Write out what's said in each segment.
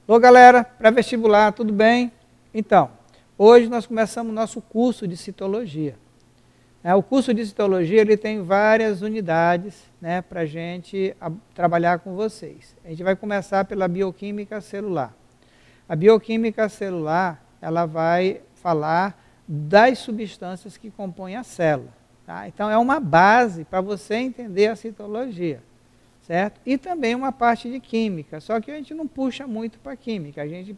Olá galera, pré-vestibular, tudo bem? Então, hoje nós começamos o nosso curso de citologia. O curso de citologia ele tem várias unidades para a gente trabalhar com vocês. A gente vai começar pela bioquímica celular. A bioquímica celular ela vai falar das substâncias que compõem a célula. Tá? Então é uma base para você entender a citologia. Certo? E também uma parte de química, só que a gente não puxa muito para química, a gente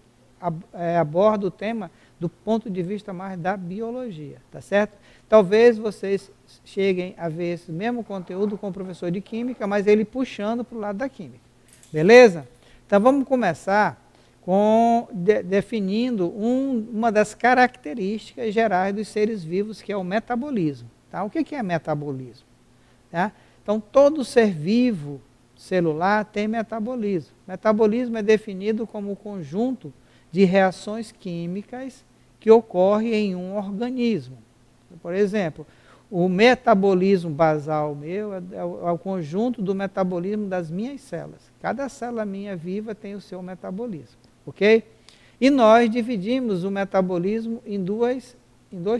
aborda o tema do ponto de vista mais da biologia, tá certo? Talvez vocês cheguem a ver esse mesmo conteúdo com o professor de química, mas ele puxando para o lado da química, beleza? Então vamos começar com definindo uma das características gerais dos seres vivos, que é o metabolismo. Tá? O que é metabolismo? Tá? Então todo ser vivo celular tem metabolismo. Metabolismo é definido como o conjunto de reações químicas que ocorre em um organismo. Por exemplo, o metabolismo basal meu é o conjunto do metabolismo das minhas células. Cada célula minha viva tem o seu metabolismo, ok? E nós dividimos o metabolismo em dois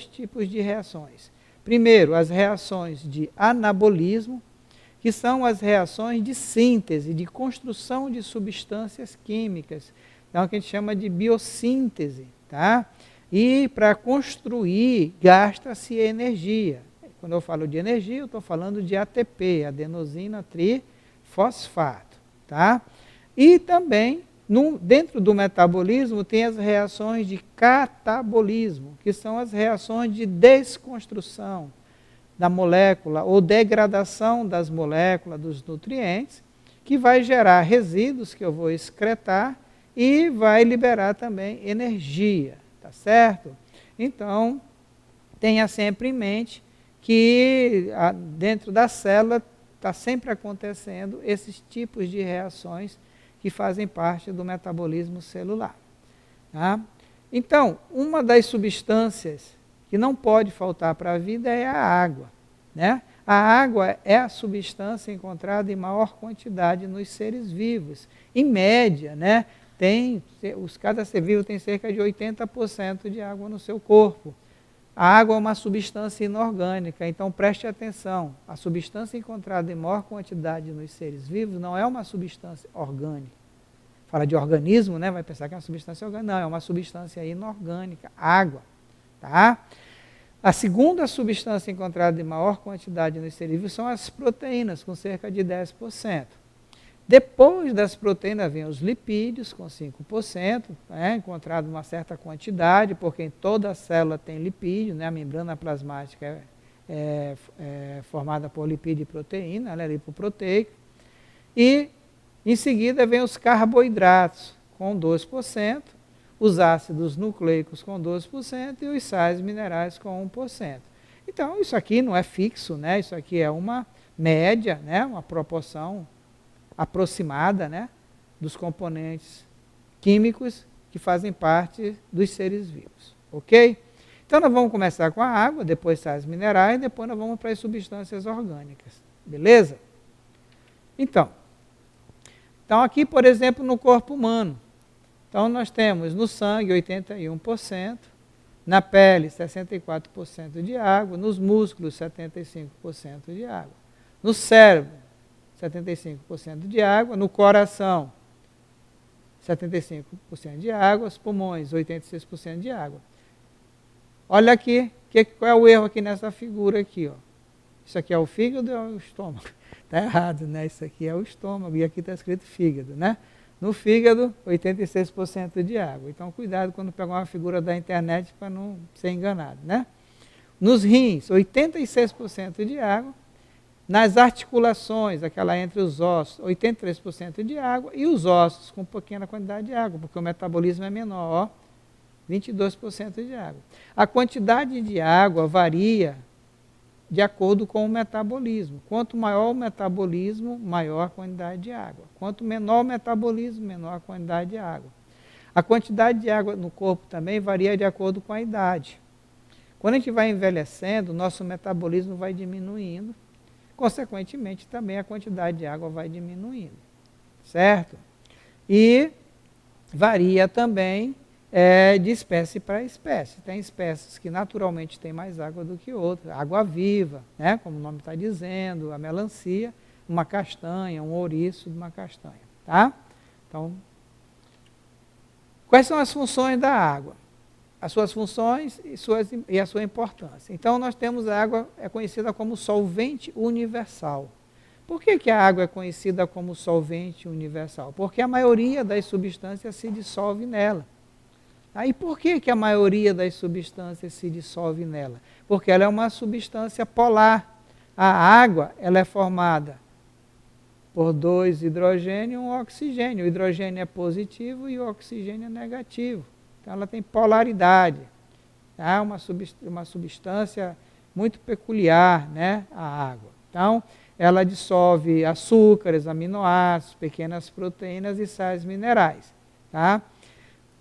tipos de reações. Primeiro, as reações de anabolismo, que são as reações de síntese, de construção de substâncias químicas. Então, que a gente chama de biossíntese. Tá? E para construir, gasta-se energia. Quando eu falo de energia, eu estou falando de ATP, adenosina trifosfato. Tá? E também, dentro do metabolismo, tem as reações de catabolismo, que são as reações de desconstrução da molécula ou degradação das moléculas dos nutrientes, que vai gerar resíduos que eu vou excretar e vai liberar também energia, tá certo? Então, tenha sempre em mente que dentro da célula está sempre acontecendo esses tipos de reações que fazem parte do metabolismo celular. Tá? Então, uma das substâncias que não pode faltar para a vida é a água. Né? A água é a substância encontrada em maior quantidade nos seres vivos. Em média, né, cada ser vivo tem cerca de 80% de água no seu corpo. A água é uma substância inorgânica, então preste atenção. A substância encontrada em maior quantidade nos seres vivos não é uma substância orgânica. Fala de organismo, né, vai pensar que é uma substância orgânica. Não, é uma substância inorgânica, água. Tá? A segunda substância encontrada em maior quantidade nos seres vivos são as proteínas, com cerca de 10%. Depois das proteínas vem os lipídios, com 5%, encontrado uma certa quantidade, porque em toda a célula tem lipídio, né? A membrana plasmática é formada por lipídio e proteína, ela é lipoproteica. E em seguida vem os carboidratos, com 2%, os ácidos nucleicos com 12% e os sais minerais com 1%. Então, isso aqui não é fixo, né? Isso aqui é uma média, né? Uma proporção aproximada, né? Dos componentes químicos que fazem parte dos seres vivos. Ok? Então, nós vamos começar com a água, depois sais minerais, depois nós vamos para as substâncias orgânicas. Beleza? Então aqui, por exemplo, no corpo humano, então, nós temos no sangue 81%, na pele 64% de água, nos músculos 75% de água, no cérebro 75% de água, no coração 75% de água, os pulmões 86% de água. Olha aqui, qual é o erro aqui nessa figura aqui? Ó. Isso aqui é o fígado ou é o estômago? Está errado, né? Isso aqui é o estômago e aqui está escrito fígado, né? No fígado, 86% de água. Então, cuidado quando pegar uma figura da internet para não ser enganado, né? Nos rins, 86% de água. Nas articulações, aquela entre os ossos, 83% de água. E os ossos, com pequena quantidade de água, porque o metabolismo é menor, ó, 22% de água. A quantidade de água varia de acordo com o metabolismo. Quanto maior o metabolismo, maior a quantidade de água. Quanto menor o metabolismo, menor a quantidade de água. A quantidade de água no corpo também varia de acordo com a idade. Quando a gente vai envelhecendo, nosso metabolismo vai diminuindo. consequentemente também a quantidade de água vai diminuindo, certo? E varia também de espécie para espécie. Tem espécies que naturalmente têm mais água do que outras. Água viva, né? Como o nome está dizendo, a melancia, uma castanha, um ouriço de uma castanha. Tá? Então, quais são as funções da água? As suas funções e a sua importância. Então, nós temos a água, é conhecida como solvente universal. Por que a água é conhecida como solvente universal? Porque a maioria das substâncias se dissolve nela. E por que a maioria das substâncias se dissolve nela? Porque ela é uma substância polar. A água ela é formada por 2 hidrogênios e 1 oxigênio. O hidrogênio é positivo e o oxigênio é negativo. Então ela tem polaridade. É uma substância muito peculiar, né, a água. Então, ela dissolve açúcares, aminoácidos, pequenas proteínas e sais minerais. Tá?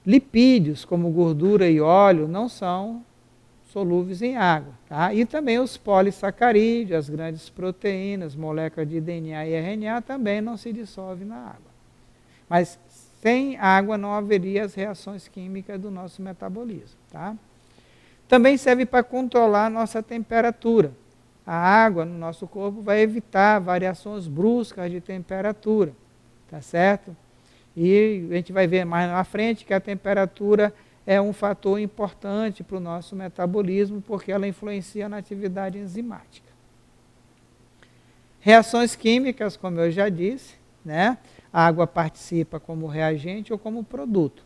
Lipídios, como gordura e óleo, não são solúveis em água. Tá? E também os polissacarídeos, as grandes proteínas, moléculas de DNA e RNA, também não se dissolvem na água. Mas sem água não haveria as reações químicas do nosso metabolismo. Tá? Também serve para controlar a nossa temperatura. A água no nosso corpo vai evitar variações bruscas de temperatura, tá certo? E a gente vai ver mais na frente que a temperatura é um fator importante para o nosso metabolismo, porque ela influencia na atividade enzimática. Reações químicas, como eu já disse, né? A água participa como reagente ou como produto.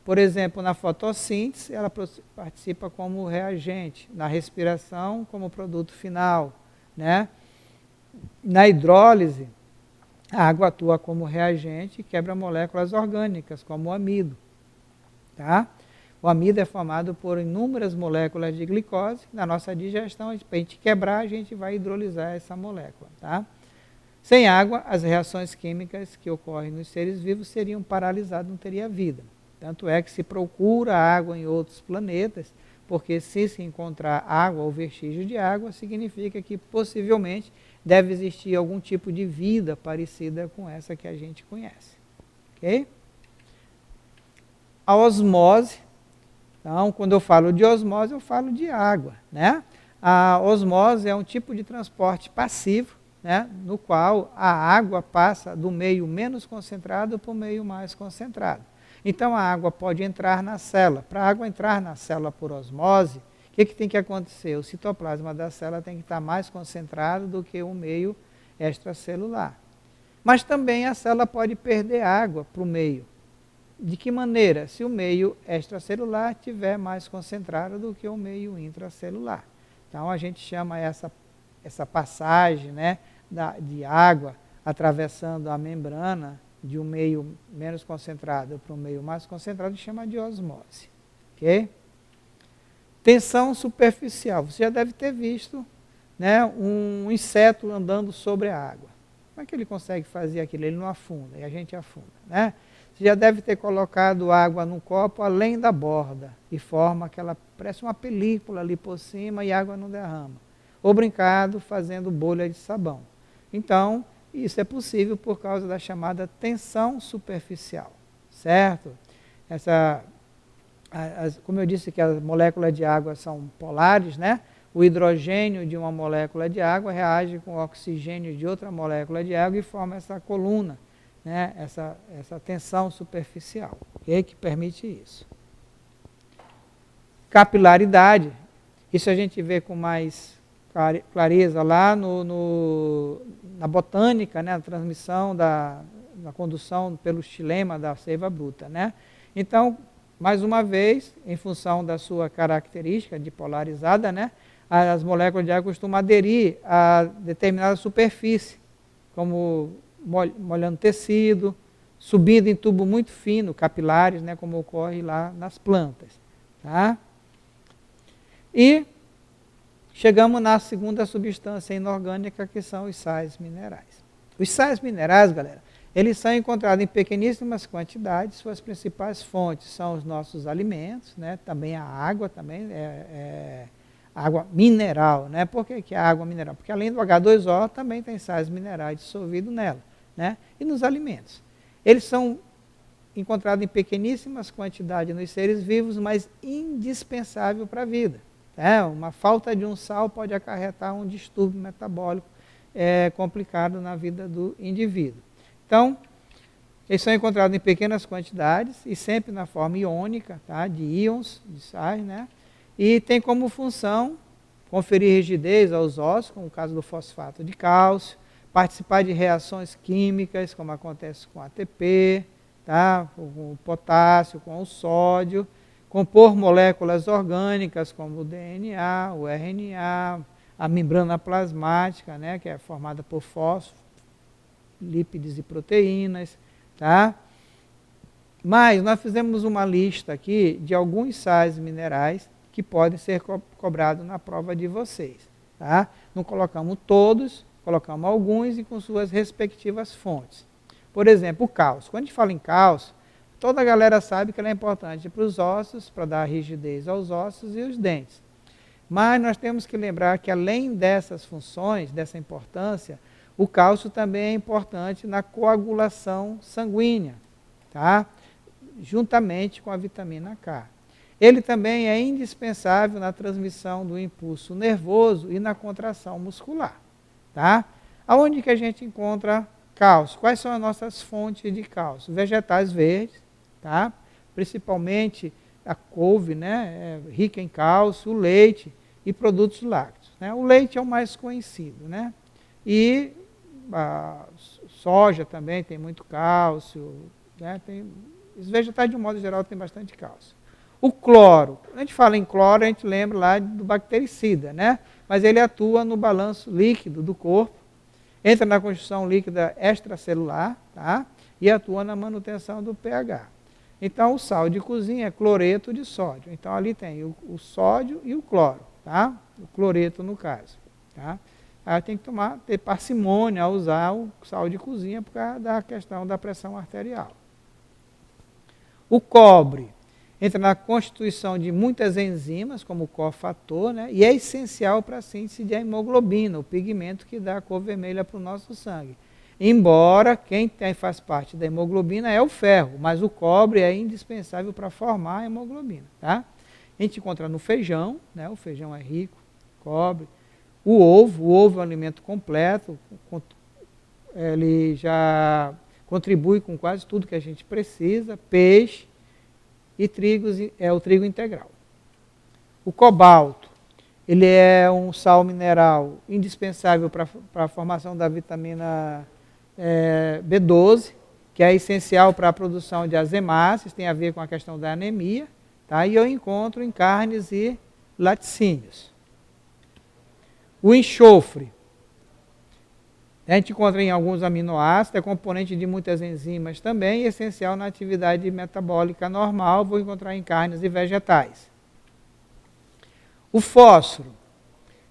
Por exemplo, na fotossíntese, ela participa como reagente, na respiração, como produto final, né? Na hidrólise, a água atua como reagente e quebra moléculas orgânicas, como o amido. Tá? O amido é formado por inúmeras moléculas de glicose. Na nossa digestão, para a gente quebrar, a gente vai hidrolisar essa molécula. Tá? Sem água, as reações químicas que ocorrem nos seres vivos seriam paralisadas, não teria vida. Tanto é que se procura água em outros planetas, porque se encontrar água ou vestígio de água, significa que possivelmente deve existir algum tipo de vida parecida com essa que a gente conhece. Ok? A osmose. Então, quando eu falo de osmose, eu falo de água. Né? A osmose é um tipo de transporte passivo, né, no qual a água passa do meio menos concentrado para o meio mais concentrado. Então, a água pode entrar na célula. Para a água entrar na célula por osmose, o que tem que acontecer? O citoplasma da célula tem que estar mais concentrado do que o meio extracelular. Mas também a célula pode perder água para o meio. De que maneira? Se o meio extracelular estiver mais concentrado do que o meio intracelular. Então, a gente chama essa passagem, né, de água atravessando a membrana de um meio menos concentrado para um meio mais concentrado, chama de osmose. Ok? Tensão superficial. Você já deve ter visto, né, um inseto andando sobre a água. Como é que ele consegue fazer aquilo? Ele não afunda, e a gente afunda. Né? Você já deve ter colocado água num copo além da borda e forma aquela, parece uma película ali por cima e a água não derrama. Ou brincado fazendo bolha de sabão. Então, isso é possível por causa da chamada tensão superficial, certo? Como eu disse que as moléculas de água são polares, né? O hidrogênio de uma molécula de água reage com o oxigênio de outra molécula de água e forma essa coluna, né? Essa tensão superficial, okay? Que permite isso. Capilaridade, isso a gente vê com mais clareza lá na botânica, né, na transmissão na condução pelo xilema da seiva bruta. Né? Então, mais uma vez, em função da sua característica de polarizada, né, as moléculas de água costumam aderir a determinada superfície, como molhando tecido, subindo em tubo muito fino, capilares, né, como ocorre lá nas plantas. Tá? E chegamos na segunda substância inorgânica, que são os sais minerais. Os sais minerais, galera, eles são encontrados em pequeníssimas quantidades. Suas principais fontes são os nossos alimentos, né? Também a água, também água mineral, né? Por que é água mineral? Porque além do H2O, também tem sais minerais dissolvidos nela, né? E nos alimentos. Eles são encontrados em pequeníssimas quantidades nos seres vivos, mas indispensável para a vida. Uma falta de um sal pode acarretar um distúrbio metabólico complicado na vida do indivíduo. Então, eles são encontrados em pequenas quantidades e sempre na forma iônica, tá? De íons, de sais, né? E tem como função conferir rigidez aos ossos, como o caso do fosfato de cálcio, participar de reações químicas, como acontece com ATP, tá? Com o potássio, com o sódio, compor moléculas orgânicas como o DNA, o RNA, a membrana plasmática, né? Que é formada por fósforo, lípides e proteínas, tá? Mas nós fizemos uma lista aqui de alguns sais minerais que podem ser cobrados na prova de vocês. Tá? Não colocamos todos, colocamos alguns e com suas respectivas fontes. Por exemplo, o cálcio. Quando a gente fala em cálcio, toda a galera sabe que ele é importante para os ossos, para dar rigidez aos ossos e os dentes. Mas nós temos que lembrar que além dessas funções, dessa importância, o cálcio também é importante na coagulação sanguínea, tá? Juntamente com a vitamina K. Ele também é indispensável na transmissão do impulso nervoso e na contração muscular. Tá? Aonde que a gente encontra cálcio? Quais são as nossas fontes de cálcio? Vegetais verdes, tá? Principalmente a couve, né? É rica em cálcio, o leite e produtos lácteos. Né? O leite é o mais conhecido. Né? E a soja também tem muito cálcio. Né? Os vegetais, de um modo geral, têm bastante cálcio. O cloro, quando a gente fala em cloro, a gente lembra lá do bactericida, né? Mas ele atua no balanço líquido do corpo, entra na constituição líquida extracelular, tá? E atua na manutenção do pH. Então, o sal de cozinha é cloreto de sódio. Então, ali tem o sódio e o cloro, tá? O cloreto, no caso. Tá? Aí tem que ter parcimônia ao usar o sal de cozinha por causa da questão da pressão arterial. O cobre entra na constituição de muitas enzimas, como o cofator, né? E é essencial para a síntese de hemoglobina, o pigmento que dá a cor vermelha para o nosso sangue. Embora quem faz parte da hemoglobina é o ferro, mas o cobre é indispensável para formar a hemoglobina. Tá? A gente encontra no feijão, né? O feijão é rico em cobre. O ovo é um alimento completo, ele já contribui com quase tudo que a gente precisa, peixe, e o trigo integral. O cobalto, ele é um sal mineral indispensável para a formação da vitamina B12, que é essencial para a produção de as hemácias, tem a ver com a questão da anemia, tá? E eu encontro em carnes e laticínios. O enxofre, a gente encontra em alguns aminoácidos, é componente de muitas enzimas também, e essencial na atividade metabólica normal, vou encontrar em carnes e vegetais. O fósforo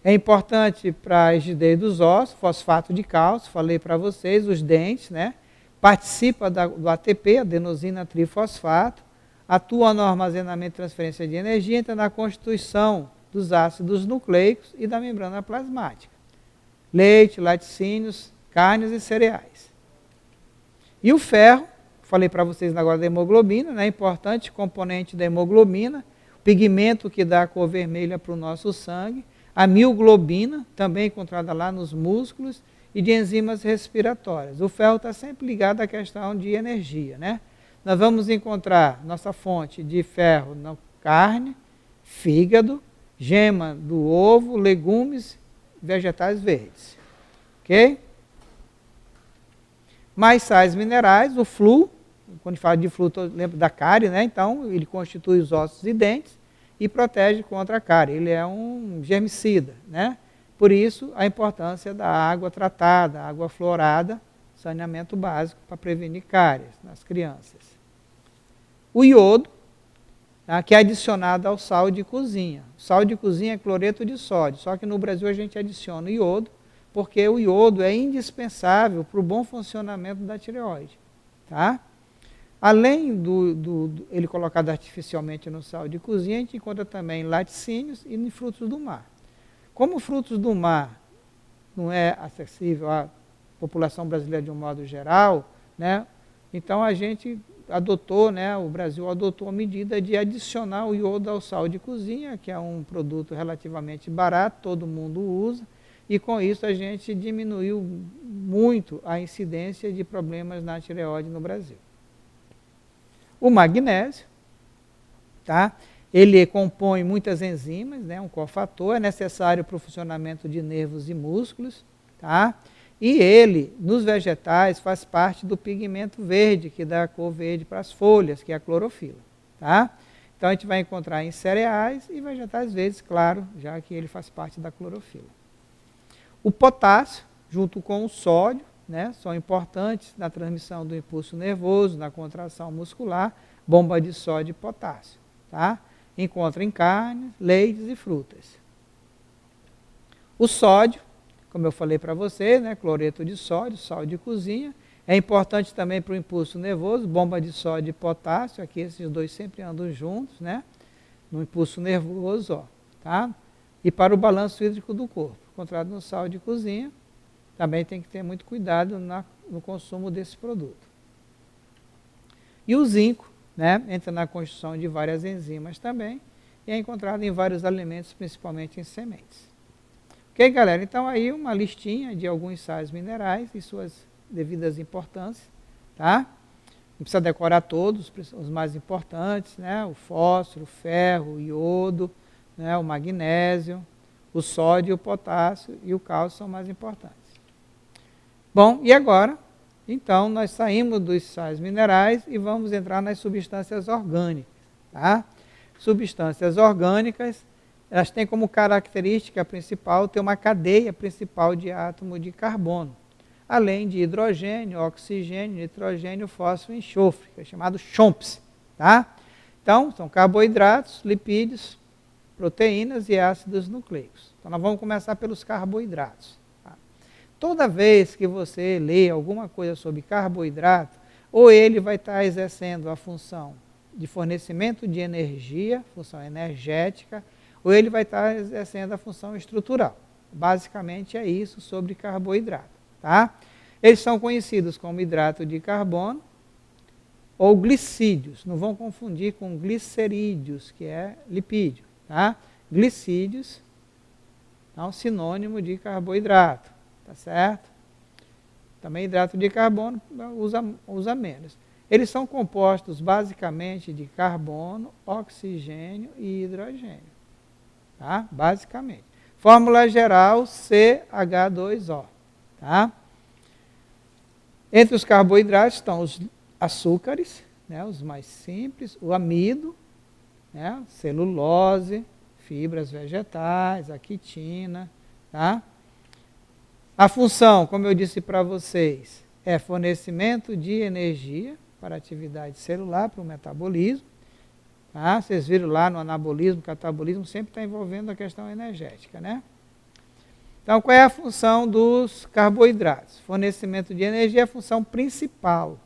é importante para a rigidez dos ossos, fosfato de cálcio, falei para vocês, os dentes, né? Participa do ATP, adenosina trifosfato, atua no armazenamento e transferência de energia, entra na constituição dos ácidos nucleicos e da membrana plasmática. Leite, laticínios, carnes e cereais. E o ferro, falei para vocês agora da hemoglobina, né, importante componente da hemoglobina, pigmento que dá a cor vermelha para o nosso sangue, a mioglobina, também encontrada lá nos músculos, e de enzimas respiratórias. O ferro está sempre ligado à questão de energia. Né? Nós vamos encontrar nossa fonte de ferro na carne, fígado, gema do ovo, legumes, vegetais verdes. Ok? Mais sais minerais, o flu, quando a gente fala de flu, lembra da cárie, né? Então ele constitui os ossos e dentes e protege contra a cárie. Ele é um germicida, né? Por isso a importância da água tratada, água fluorada, saneamento básico para prevenir cáries nas crianças. O iodo, que é adicionado ao sal de cozinha. O sal de cozinha é cloreto de sódio, só que no Brasil a gente adiciona o iodo, porque o iodo é indispensável para o bom funcionamento da tireoide. Tá? Além ele colocado artificialmente no sal de cozinha, a gente encontra também em laticínios e em frutos do mar. Como frutos do mar não é acessível à população brasileira de um modo geral, né? Então a gente adotou, né, o Brasil adotou a medida de adicionar o iodo ao sal de cozinha, que é um produto relativamente barato, todo mundo usa, e com isso a gente diminuiu muito a incidência de problemas na tireoide no Brasil. O magnésio, tá? Ele compõe muitas enzimas, né, um cofator, é necessário para o funcionamento de nervos e músculos, tá? E ele, nos vegetais, faz parte do pigmento verde, que dá a cor verde para as folhas, que é a clorofila, tá? Então a gente vai encontrar em cereais e vegetais verdes, claro, já que ele faz parte da clorofila. O potássio, junto com o sódio, né, são importantes na transmissão do impulso nervoso, na contração muscular, bomba de sódio e potássio, tá? Encontra em carnes, leites e frutas. O sódio, como eu falei para vocês, né, cloreto de sódio, sal de cozinha, é importante também para o impulso nervoso, bomba de sódio e potássio, aqui esses dois sempre andam juntos, né, no impulso nervoso, ó, tá? E para o balanço hídrico do corpo, encontrado no sal de cozinha, também tem que ter muito cuidado no consumo desse produto. E o zinco, né, entra na constituição de várias enzimas também, e é encontrado em vários alimentos, principalmente em sementes. Ok, galera? Então aí uma listinha de alguns sais minerais e suas devidas importâncias, tá? Não precisa decorar todos, os mais importantes, né? O fósforo, o ferro, o iodo, né? O magnésio, o sódio, o potássio e o cálcio são mais importantes. Bom, e agora, então, nós saímos dos sais minerais e vamos entrar nas substâncias orgânicas, tá? Substâncias orgânicas, elas têm como característica principal ter uma cadeia principal de átomo de carbono, além de hidrogênio, oxigênio, nitrogênio, fósforo e enxofre, que é chamado CHOMPS, tá? Então, são carboidratos, lipídios, proteínas e ácidos nucleicos. Então, nós vamos começar pelos carboidratos. Tá? Toda vez que você lê alguma coisa sobre carboidrato, ou ele vai estar exercendo a função de fornecimento de energia, função energética, ou ele vai estar exercendo a função estrutural. Basicamente é isso sobre carboidrato. Tá? Eles são conhecidos como hidrato de carbono ou glicídios. Não vão confundir com glicerídeos, que é lipídio. Tá? Glicídios é um sinônimo de carboidrato. Tá certo? Também hidrato de carbono usa menos. Eles são compostos basicamente de carbono, oxigênio e hidrogênio. Tá? Basicamente. Fórmula geral CH2O. Tá? Entre os carboidratos estão os açúcares, né, os mais simples, o amido, né, celulose, fibras vegetais, a quitina. Tá? A função, como eu disse para vocês, é fornecimento de energia para a atividade celular, para o metabolismo. Tá? Vocês viram lá no anabolismo, catabolismo, sempre está envolvendo a questão energética, né? Então, qual é a função dos carboidratos? Fornecimento de energia é a função principal,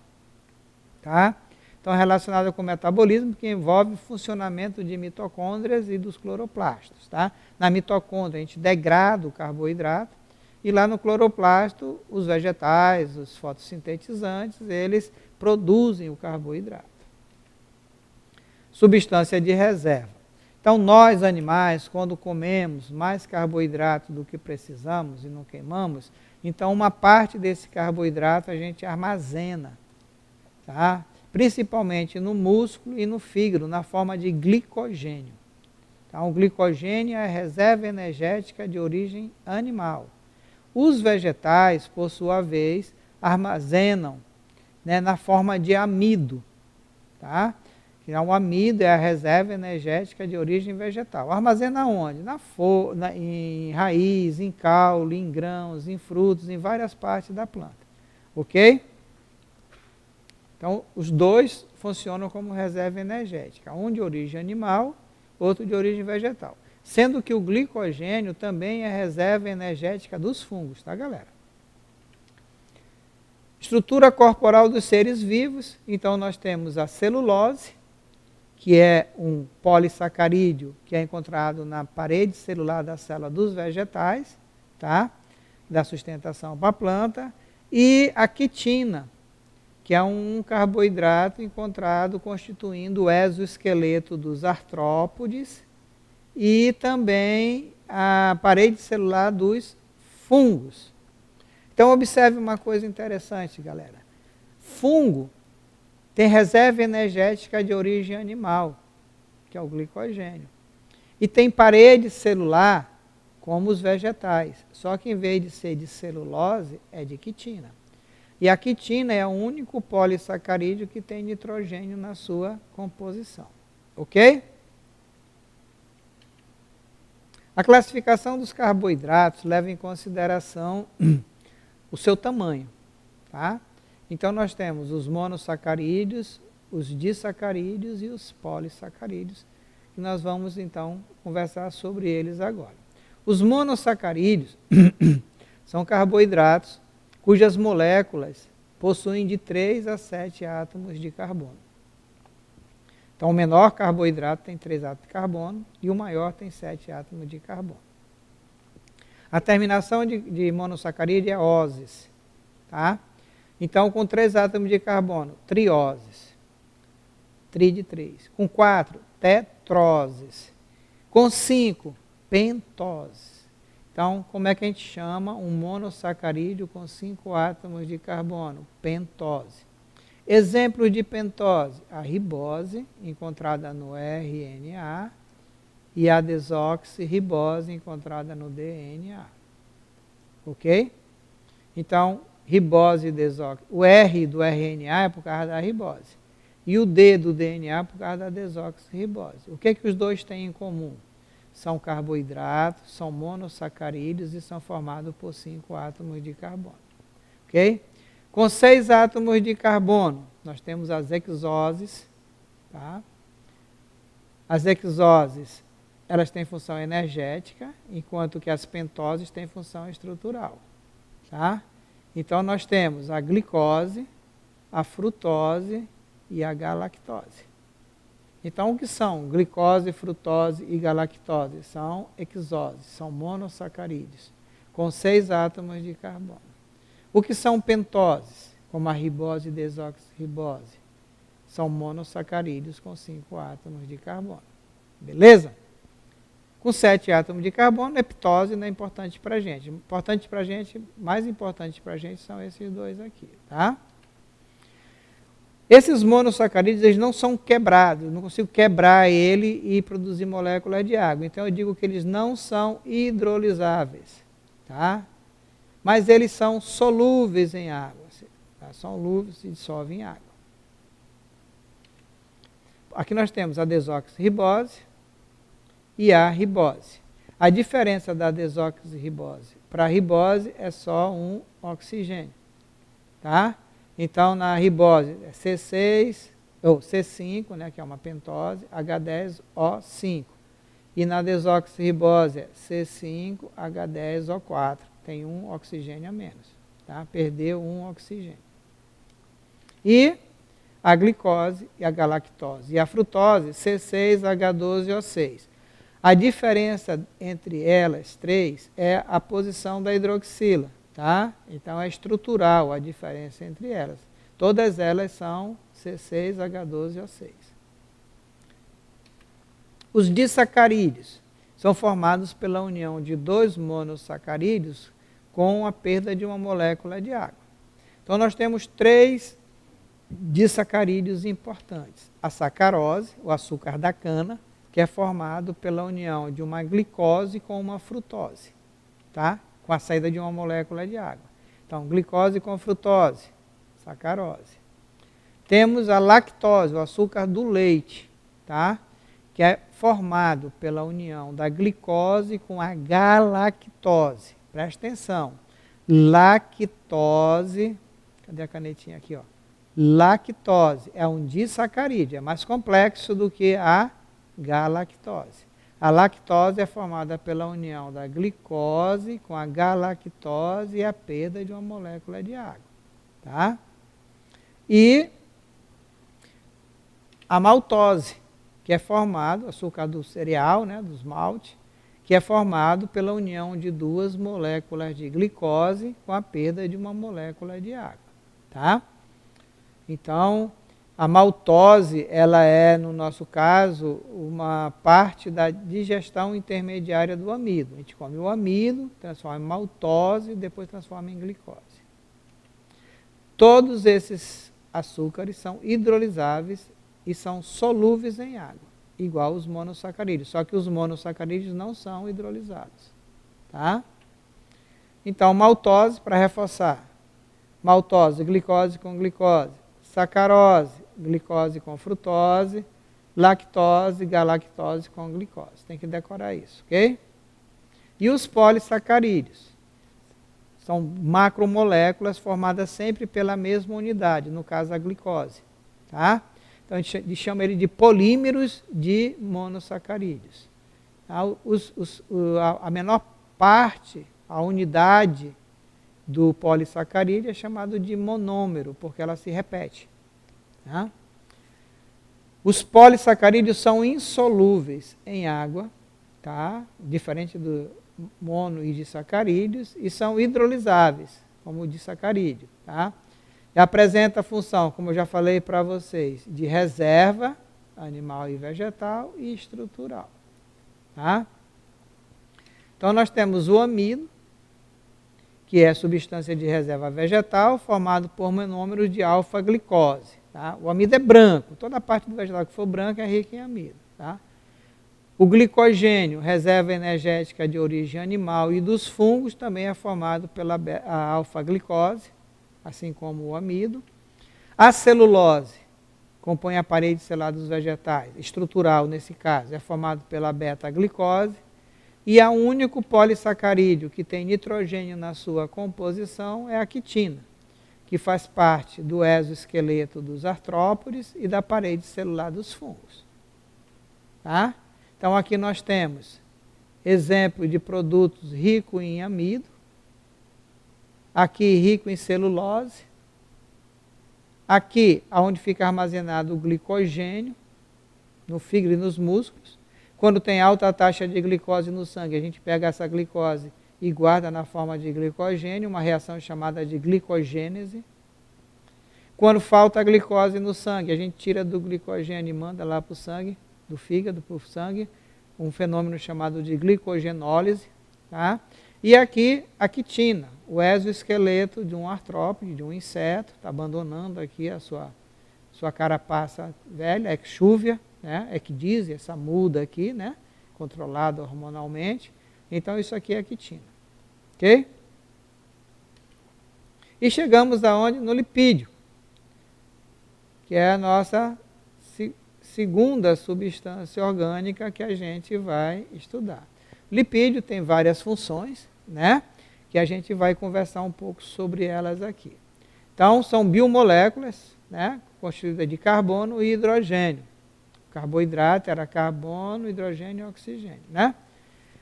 tá? Então, relacionada com o metabolismo, que envolve o funcionamento de mitocôndrias e dos cloroplastos, tá? Na mitocôndria, a gente degrada o carboidrato, e lá no cloroplasto, os vegetais, os fotossintetizantes, eles produzem o carboidrato. Substância de reserva. Então, nós, animais, quando comemos mais carboidrato do que precisamos e não queimamos, então uma parte desse carboidrato a gente armazena, tá? Principalmente no músculo e no fígado, na forma de glicogênio. Então, o glicogênio é a reserva energética de origem animal. Os vegetais, por sua vez, armazenam, né, na forma de amido, tá? O amido é a reserva energética de origem vegetal. Armazena onde? Em raiz, em caule, em grãos, em frutos, em várias partes da planta. Ok? Então, os dois funcionam como reserva energética. Um de origem animal, outro de origem vegetal. Sendo que o glicogênio também é reserva energética dos fungos, tá, galera? Estrutura corporal dos seres vivos. Então, nós temos a celulose, que é um polissacarídeo que é encontrado na parede celular da célula dos vegetais, tá? Da sustentação para a planta, e a quitina, que é um carboidrato encontrado constituindo o exoesqueleto dos artrópodes e também a parede celular dos fungos. Então, observe uma coisa interessante, galera. Fungo tem reserva energética de origem animal, que é o glicogênio. E tem parede celular, como os vegetais. Só que em vez de ser de celulose, é de quitina. E a quitina é o único polissacarídeo que tem nitrogênio na sua composição. Ok? A classificação dos carboidratos leva em consideração o seu tamanho. Tá? Então, nós temos os monossacarídeos, os disacarídeos e os polissacarídeos, e nós vamos, então, conversar sobre eles agora. Os monossacarídeos são carboidratos cujas moléculas possuem de 3 a 7 átomos de carbono. Então, o menor carboidrato tem 3 átomos de carbono e o maior tem 7 átomos de carbono. A terminação de monossacarídeo é ósis, tá? Então, com 3 átomos de carbono, trioses. Tri de 3. Com 4, tetroses. Com 5, pentoses. Então, como é que a gente chama um monossacarídeo com 5 átomos de carbono? Pentose. Exemplos de pentose: a ribose, encontrada no RNA, e a desoxirribose, encontrada no DNA. Ok? Então, ribose e desoxi. O R do RNA é por causa da ribose. E o D do DNA é por causa da desoxirribose. O que os dois têm em comum? São carboidratos, são monossacarídeos e são formados por 5 átomos de carbono. Ok? Com 6 átomos de carbono, nós temos as hexoses. Tá? As hexoses, elas têm função energética, enquanto que as pentoses têm função estrutural. Tá? Então, nós temos a glicose, a frutose e a galactose. Então, o que são glicose, frutose e galactose? São hexoses, são monossacarídeos, com 6 átomos de carbono. O que são pentoses? Como a ribose e desoxirribose. São monossacarídeos com 5 átomos de carbono. Beleza? Com 7 átomos de carbono, heptose não é importante para a gente. Mais importante para a gente são esses dois aqui, tá? Esses monossacarídeos, eles não são quebrados, não consigo quebrar ele e produzir moléculas de água. Então, eu digo que eles não são hidrolisáveis, tá? Mas eles são solúveis em água, tá? Solúveis, se dissolvem em água. Aqui nós temos a desoxirribose e a ribose. A diferença da desoxirribose para a ribose é só um oxigênio, tá? Então, na ribose é C6, ou C5, né, que é uma pentose, H10O5. E na desoxirribose é C5, H10O4. Tem um oxigênio a menos. Tá? Perdeu um oxigênio. E a glicose e a galactose. E a frutose, C6H12O6. A diferença entre elas três é a posição da hidroxila. Tá? Então, é estrutural a diferença entre elas. Todas elas são C6H12O6. Os disacarídeos são formados pela união de 2 monossacarídeos com a perda de uma molécula de água. Então, nós temos 3 disacarídeos importantes. A sacarose, o açúcar da cana, que é formado pela união de uma glicose com uma frutose. Tá? Com a saída de uma molécula de água. Então, glicose com frutose, sacarose. Temos a lactose, o açúcar do leite, tá? Que é formado pela união da glicose com a galactose. Presta atenção. Lactose, cadê a canetinha aqui? Ó? Lactose é um disacarídeo, é mais complexo do que a galactose. A lactose é formada pela união da glicose com a galactose e a perda de uma molécula de água. Tá? E a maltose, que é formado, açúcar do cereal, né, dos maltes, que é formado pela união de duas moléculas de glicose com a perda de uma molécula de água. Tá? Então, a maltose, ela é, no nosso caso, uma parte da digestão intermediária do amido. A gente come o amido, transforma em maltose e depois transforma em glicose. Todos esses açúcares são hidrolisáveis e são solúveis em água, igual os monossacarídeos, só que os monossacarídeos não são hidrolisados. Tá? Então, maltose, para reforçar, maltose, glicose com glicose, sacarose, glicose com frutose, lactose, galactose com glicose. Tem que decorar isso, ok? E os polissacarídeos são macromoléculas formadas sempre pela mesma unidade, no caso a glicose. Tá? Então a gente chama ele de polímeros de monossacarídeos. Tá? A menor parte, a unidade do polissacarídeo é chamado de monômero, porque ela se repete. Tá? Os polissacarídeos são insolúveis em água, tá? Diferente do mono e disacarídeos, e são hidrolisáveis, como o disacarídeo. Tá? E apresenta a função, como eu já falei para vocês, de reserva animal e vegetal e estrutural. Tá? Então nós temos o amido, que é substância de reserva vegetal, formado por monômeros de alfa-glicose. Tá? O amido é branco, toda a parte do vegetal que for branca é rica em amido. Tá? O glicogênio, reserva energética de origem animal e dos fungos, também é formado pela alfa-glicose, assim como o amido. A celulose compõe a parede celular dos vegetais, estrutural nesse caso, é formado pela beta-glicose. E o único polissacarídeo que tem nitrogênio na sua composição é a quitina, que faz parte do exoesqueleto dos artrópodes e da parede celular dos fungos. Tá? Então aqui nós temos exemplo de produtos ricos em amido, aqui rico em celulose, aqui onde fica armazenado o glicogênio, no fígado e nos músculos. Quando tem alta taxa de glicose no sangue, a gente pega essa glicose e guarda na forma de glicogênio, uma reação chamada de glicogênese. Quando falta glicose no sangue, a gente tira do glicogênio e manda lá para o sangue, do fígado para o sangue, um fenômeno chamado de glicogenólise. Tá? E aqui a quitina, o exoesqueleto de um artrópode, de um inseto, está abandonando aqui a sua carapaça velha, exúvia, né? É que diz essa muda aqui, né? Controlada hormonalmente. Então isso aqui é a quitina. Ok? E chegamos aonde? No lipídio, que é a nossa segunda substância orgânica que a gente vai estudar. O lipídio tem várias funções, né? Que a gente vai conversar um pouco sobre elas aqui. Então são biomoléculas, né? Constituídas de carbono e hidrogênio. Carboidrato era carbono, hidrogênio e oxigênio. Né?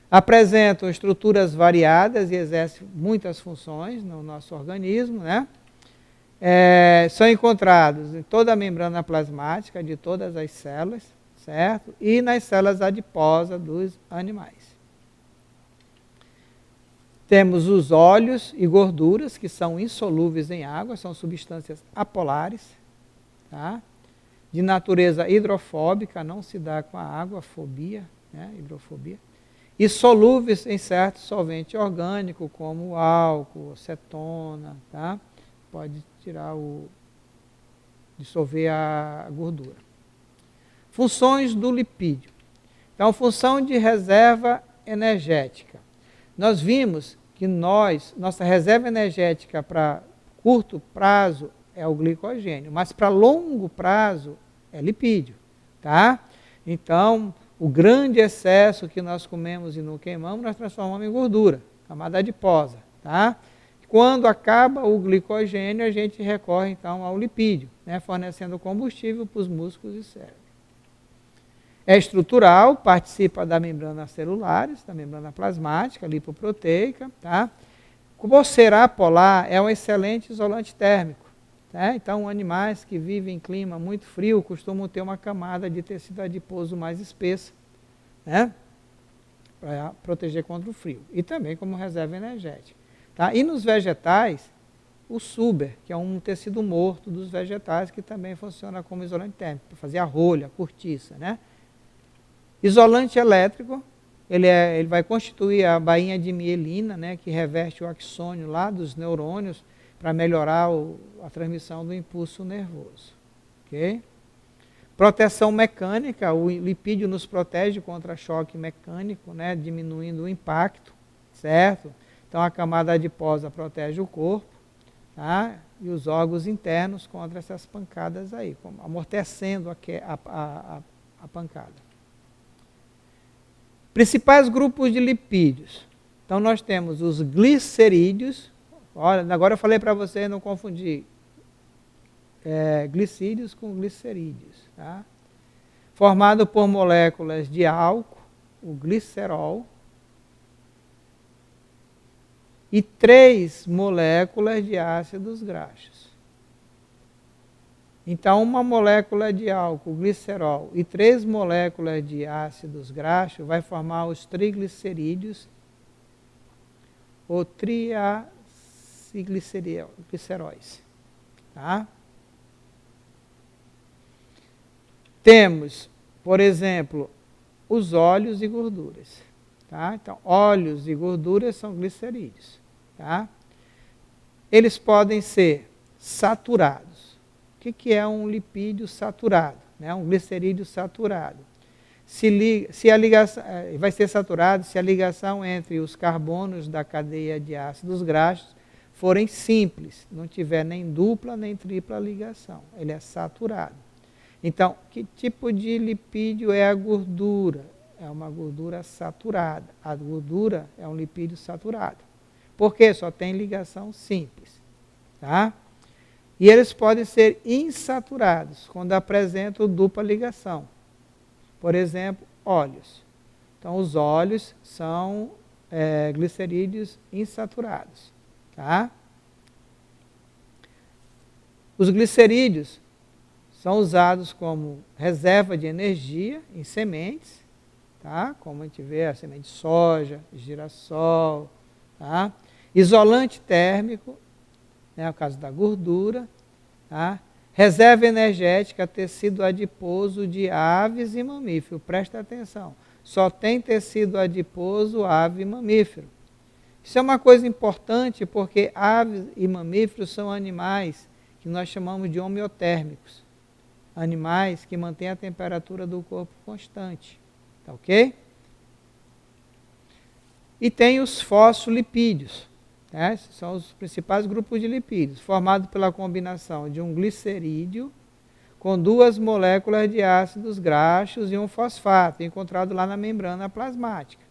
Apresentam estruturas variadas e exercem muitas funções no nosso organismo. Né? São encontrados em toda a membrana plasmática de todas as células, certo? E nas células adiposas dos animais. Temos os óleos e gorduras, que são insolúveis em água, são substâncias apolares, tá? De natureza hidrofóbica, não se dá com a água, fobia, né? Hidrofobia, e solúveis em certo solvente orgânico, como o álcool, acetona, tá? Pode dissolver a gordura. Funções do lipídio. Então, função de reserva energética. Nós vimos que nossa reserva energética para curto prazo é o glicogênio, mas para longo prazo é lipídio, tá? Então, o grande excesso que nós comemos e não queimamos, nós transformamos em gordura, camada adiposa, tá? Quando acaba o glicogênio, a gente recorre então ao lipídio, né? Fornecendo combustível para os músculos e cérebro. É estrutural, participa da membrana celulares, da membrana plasmática, lipoproteica, tá? Por ser apolar, é um excelente isolante térmico. Né? Então, animais que vivem em clima muito frio costumam ter uma camada de tecido adiposo mais espessa, né? Para proteger contra o frio. E também como reserva energética. Tá? E nos vegetais, o suber, que é um tecido morto dos vegetais, que também funciona como isolante térmico, para fazer a rolha, a cortiça. Né? Isolante elétrico, ele vai constituir a bainha de mielina, né, que reverte o axônio lá dos neurônios para melhorar a transmissão do impulso nervoso. Okay? Proteção mecânica, o lipídio nos protege contra choque mecânico, né, diminuindo o impacto, certo? Então a camada adiposa protege o corpo, tá? E os órgãos internos contra essas pancadas aí, amortecendo a pancada. Principais grupos de lipídios. Então nós temos os glicerídeos. Olha, agora eu falei para você não confundir glicídios com glicerídeos. Tá? Formado por moléculas de álcool, o glicerol, e 3 moléculas de ácidos graxos. Então, uma molécula de álcool, glicerol, e 3 moléculas de ácidos graxos vai formar os triglicerídeos ou triacilgliceróis. Tá? Temos, por exemplo, os óleos e gorduras. Tá? Então, óleos e gorduras são glicerídeos. Tá? Eles podem ser saturados. O que é um lipídio saturado? Né? Um glicerídeo saturado. Se a ligação, vai ser saturado se a ligação entre os carbonos da cadeia de ácidos graxos forem simples, não tiver nem dupla nem tripla ligação. Ele é saturado. Então, que tipo de lipídio é a gordura? É uma gordura saturada. A gordura é um lipídio saturado. Por quê? Só tem ligação simples. Tá? E eles podem ser insaturados, quando apresentam dupla ligação. Por exemplo, óleos. Então, os óleos são glicerídeos insaturados. Tá? Os glicerídeos são usados como reserva de energia em sementes, tá? Como a gente vê, a semente de soja, girassol. Tá? Isolante térmico, é o caso da gordura. Tá? Reserva energética, tecido adiposo de aves e mamíferos. Presta atenção, só tem tecido adiposo, ave e mamífero. Isso é uma coisa importante porque aves e mamíferos são animais que nós chamamos de homeotérmicos. Animais que mantêm a temperatura do corpo constante. Tá ok? E tem os fosfolipídios. Né? São os principais grupos de lipídios, formados pela combinação de um glicerídeo com 2 moléculas de ácidos graxos e um fosfato, encontrado lá na membrana plasmática.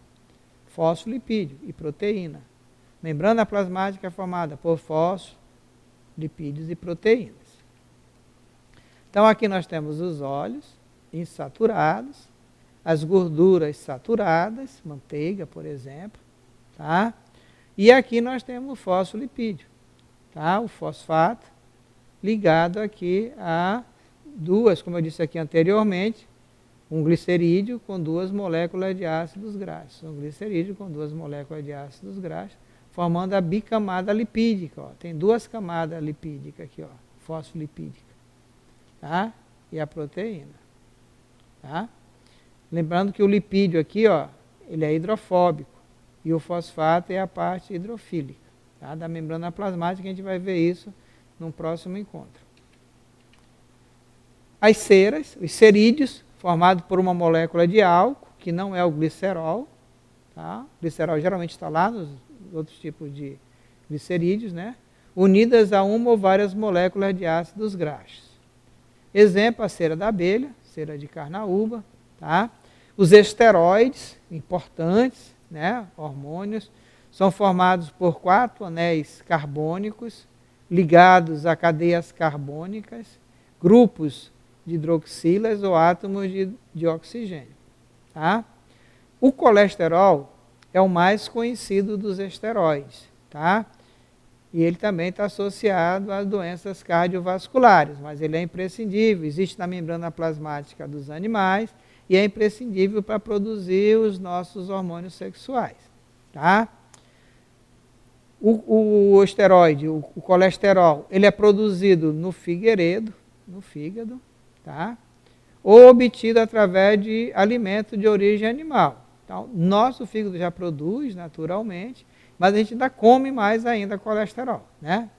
Fosfolipídio e proteína. Membrana plasmática é formada por fosfolipídios e proteínas. Então aqui nós temos os óleos insaturados, as gorduras saturadas, manteiga, por exemplo, tá? E aqui nós temos o fosfolipídio, tá? O fosfato ligado aqui a 2, como eu disse aqui anteriormente, um glicerídeo com 2 moléculas de ácidos graxos. Um glicerídeo com 2 moléculas de ácidos graxos, formando a bicamada lipídica. Ó. Tem 2 camadas lipídicas aqui, ó, fosfolipídica. Tá? E a proteína. Tá? Lembrando que o lipídio aqui, ó, ele é hidrofóbico. E o fosfato é a parte hidrofílica. Tá? Da membrana plasmática, a gente vai ver isso num próximo encontro. As ceras, os cerídeos, formados por uma molécula de álcool, que não é o glicerol. Tá? O glicerol geralmente está lá nos outros tipos de glicerídeos, né? Unidas a uma ou várias moléculas de ácidos graxos. Exemplo, a cera da abelha, cera de carnaúba. Tá? Os esteroides, importantes, né? Hormônios, são formados por 4 anéis carbônicos ligados a cadeias carbônicas, grupos de hidroxilas ou átomos de oxigênio. Tá? O colesterol é o mais conhecido dos esteroides. Tá? E ele também está associado às doenças cardiovasculares, mas ele é imprescindível, existe na membrana plasmática dos animais e é imprescindível para produzir os nossos hormônios sexuais. Tá? O esteroide, o colesterol, ele é produzido no fígado, tá? Ou obtido através de alimento de origem animal. Então, nosso fígado já produz naturalmente, mas a gente ainda come mais ainda colesterol, né?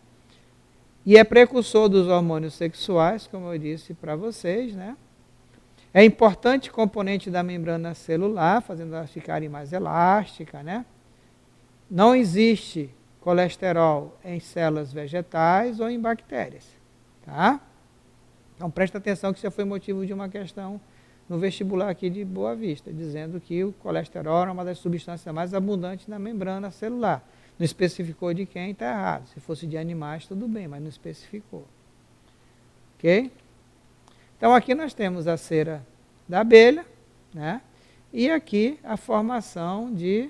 E é precursor dos hormônios sexuais, como eu disse para vocês, né? É importante componente da membrana celular, fazendo elas ficarem mais elásticas, né? Não existe colesterol em células vegetais ou em bactérias, tá? Então presta atenção que isso foi motivo de uma questão no vestibular aqui de Boa Vista, dizendo que o colesterol é uma das substâncias mais abundantes na membrana celular. Não especificou de quem, está errado. Se fosse de animais, tudo bem, mas não especificou. Ok? Então aqui nós temos a cera da abelha, né? E aqui a formação de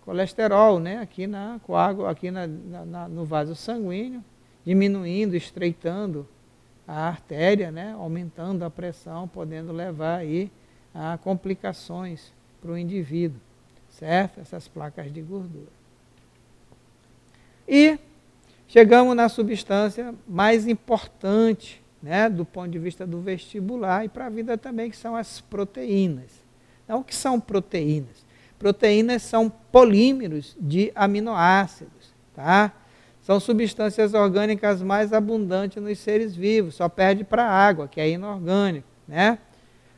colesterol, né? Aqui na coágulo, aqui no vaso sanguíneo, diminuindo, estreitando a artéria, né? Aumentando a pressão, podendo levar aí a complicações para o indivíduo, certo? Essas placas de gordura. E chegamos na substância mais importante, né? Do ponto de vista do vestibular e para a vida também, que são as proteínas. Então, o que são proteínas? Proteínas são polímeros de aminoácidos, tá? São substâncias orgânicas mais abundantes nos seres vivos, só perde para a água, que é inorgânico, né?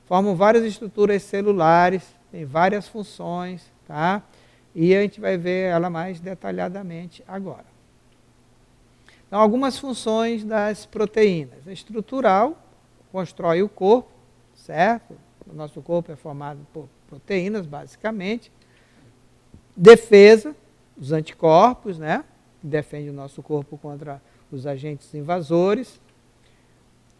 Formam várias estruturas celulares, tem várias funções, tá? E a gente vai ver ela mais detalhadamente agora. Então, algumas funções das proteínas. A estrutural, constrói o corpo, certo? O nosso corpo é formado por proteínas, basicamente. Defesa, os anticorpos, né? Que defende o nosso corpo contra os agentes invasores.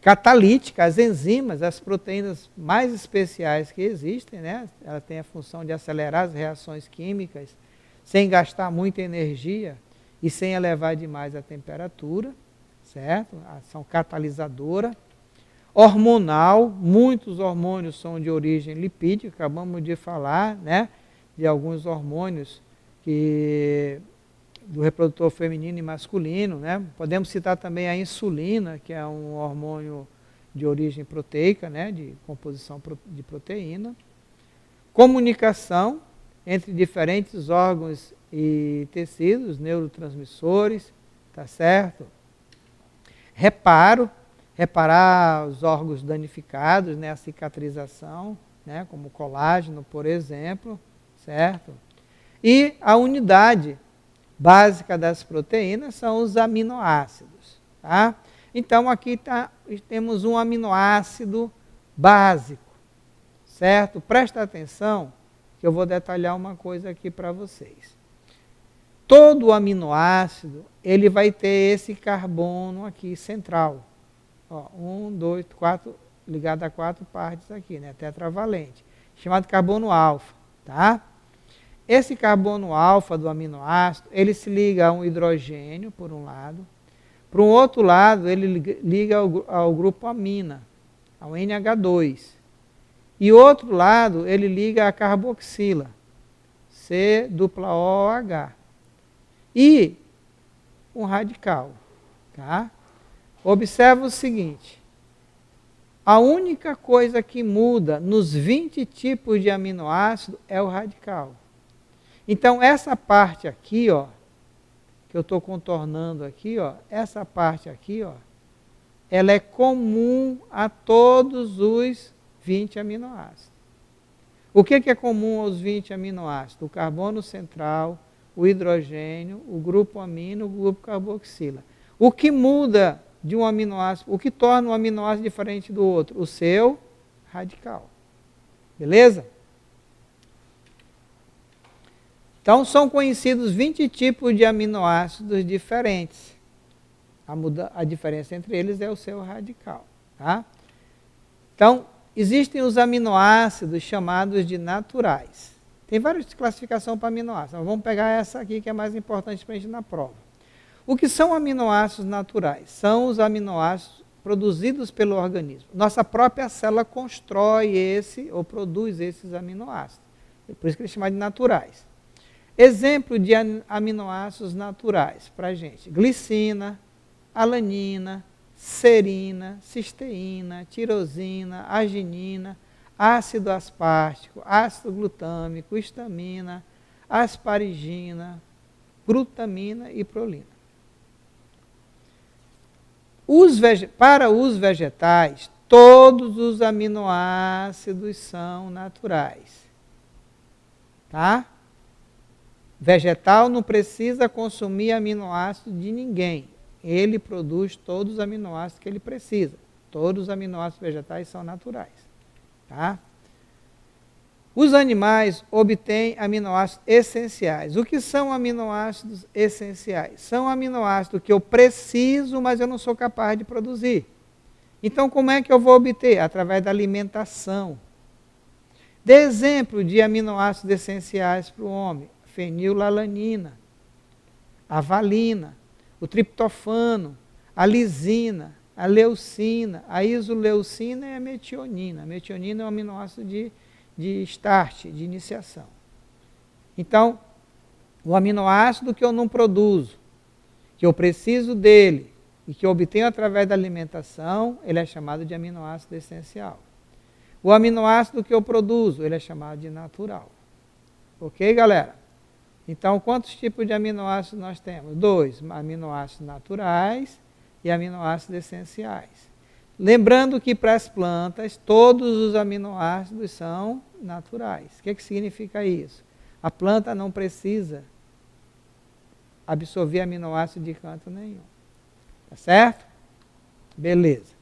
Catalítica, as enzimas, as proteínas mais especiais que existem, né? Ela tem a função de acelerar as reações químicas sem gastar muita energia e sem elevar demais a temperatura, certo? A ação catalisadora. Hormonal, muitos hormônios são de origem lipídica, acabamos de falar, né? De alguns hormônios do reprodutor feminino e masculino, né? Podemos citar também a insulina, que é um hormônio de origem proteica, né? De composição de proteína. Comunicação entre diferentes órgãos e tecidos, neurotransmissores, tá certo? Reparar os órgãos danificados, né? A cicatrização, né? Como o colágeno, por exemplo, certo? E a unidade básica das proteínas são os aminoácidos, tá? Então aqui temos um aminoácido básico, certo? Presta atenção que eu vou detalhar uma coisa aqui para vocês. Todo aminoácido, ele vai ter esse carbono aqui central. Ó, 1, 2, 4, ligado a 4 partes aqui, né? Tetravalente, chamado carbono alfa, tá? Esse carbono alfa do aminoácido, ele se liga a um hidrogênio, por um lado. Por um outro lado, ele liga ao grupo amina, ao NH2. E outro lado, ele liga a carboxila, COOH. E um radical, tá? Observa o seguinte, a única coisa que muda nos 20 tipos de aminoácido é o radical. Então, essa parte aqui, ó, que eu estou contornando aqui, ó, essa parte aqui, ó, ela é comum a todos os 20 aminoácidos. O que é comum aos 20 aminoácidos? O carbono central, o hidrogênio, o grupo amino, o grupo carboxila. O que muda de um aminoácido, o que torna um aminoácido diferente do outro? O seu radical. Beleza? Então, são conhecidos 20 tipos de aminoácidos diferentes. A diferença entre eles é o seu radical. Tá? Então, existem os aminoácidos chamados de naturais. Tem várias classificações para aminoácidos, mas vamos pegar essa aqui que é mais importante para a gente na prova. O que são aminoácidos naturais? São os aminoácidos produzidos pelo organismo. Nossa própria célula constrói ou produz esses aminoácidos. Por isso que eles chamam de naturais. Exemplo de aminoácidos naturais para a gente: glicina, alanina, serina, cisteína, tirosina, arginina, ácido aspartico, ácido glutâmico, histamina, asparigina, glutamina e prolina. Para os vegetais, todos os aminoácidos são naturais. Tá? Vegetal não precisa consumir aminoácido de ninguém. Ele produz todos os aminoácidos que ele precisa. Todos os aminoácidos vegetais são naturais. Tá? Os animais obtêm aminoácidos essenciais. O que são aminoácidos essenciais? São aminoácidos que eu preciso, mas eu não sou capaz de produzir. Então, como é que eu vou obter? Através da alimentação. Dê exemplo de aminoácidos essenciais para o homem: fenilalanina, a valina, o triptofano, a lisina, a leucina, a isoleucina e a metionina. A metionina é um aminoácido de start, de iniciação. Então, o aminoácido que eu não produzo, que eu preciso dele e que eu obtenho através da alimentação, ele é chamado de aminoácido essencial. O aminoácido que eu produzo, ele é chamado de natural. Ok, galera? Então, quantos tipos de aminoácidos nós temos? 2, aminoácidos naturais e aminoácidos essenciais. Lembrando que para as plantas, todos os aminoácidos são naturais. O que significa isso? A planta não precisa absorver aminoácido de canto nenhum. Tá certo? Beleza.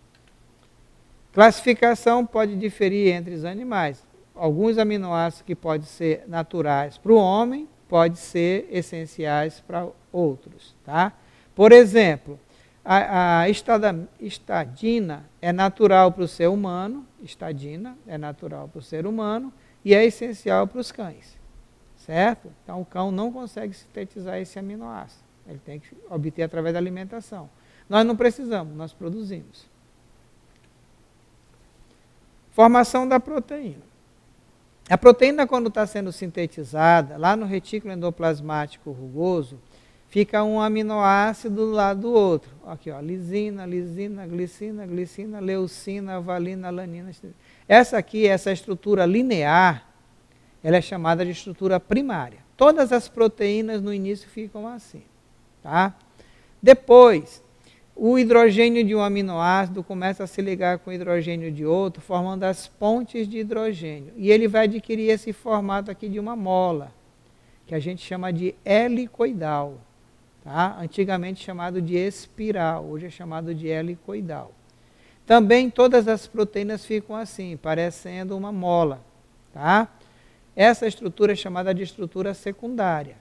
Classificação pode diferir entre os animais. Alguns aminoácidos que podem ser naturais para o homem, podem ser essenciais para outros. Tá? Por exemplo, a histadina é natural para o ser humano, histadina é natural para o ser humano e é essencial para os cães, certo? Então o cão não consegue sintetizar esse aminoácido, ele tem que obter através da alimentação. Nós não precisamos, nós produzimos. Formação da proteína. A proteína, quando está sendo sintetizada, lá no retículo endoplasmático rugoso, fica um aminoácido do lado do outro. Aqui, ó, lisina, glicina, leucina, valina, alanina. Essa aqui, essa estrutura linear, ela é chamada de estrutura primária. Todas as proteínas no início ficam assim. Tá? Depois, o hidrogênio de um aminoácido começa a se ligar com o hidrogênio de outro, formando as pontes de hidrogênio. E ele vai adquirir esse formato aqui de uma mola, que a gente chama de helicoidal. Tá? Antigamente chamado de espiral, hoje é chamado de helicoidal. Também todas as proteínas ficam assim, parecendo uma mola. Tá? Essa estrutura é chamada de estrutura secundária.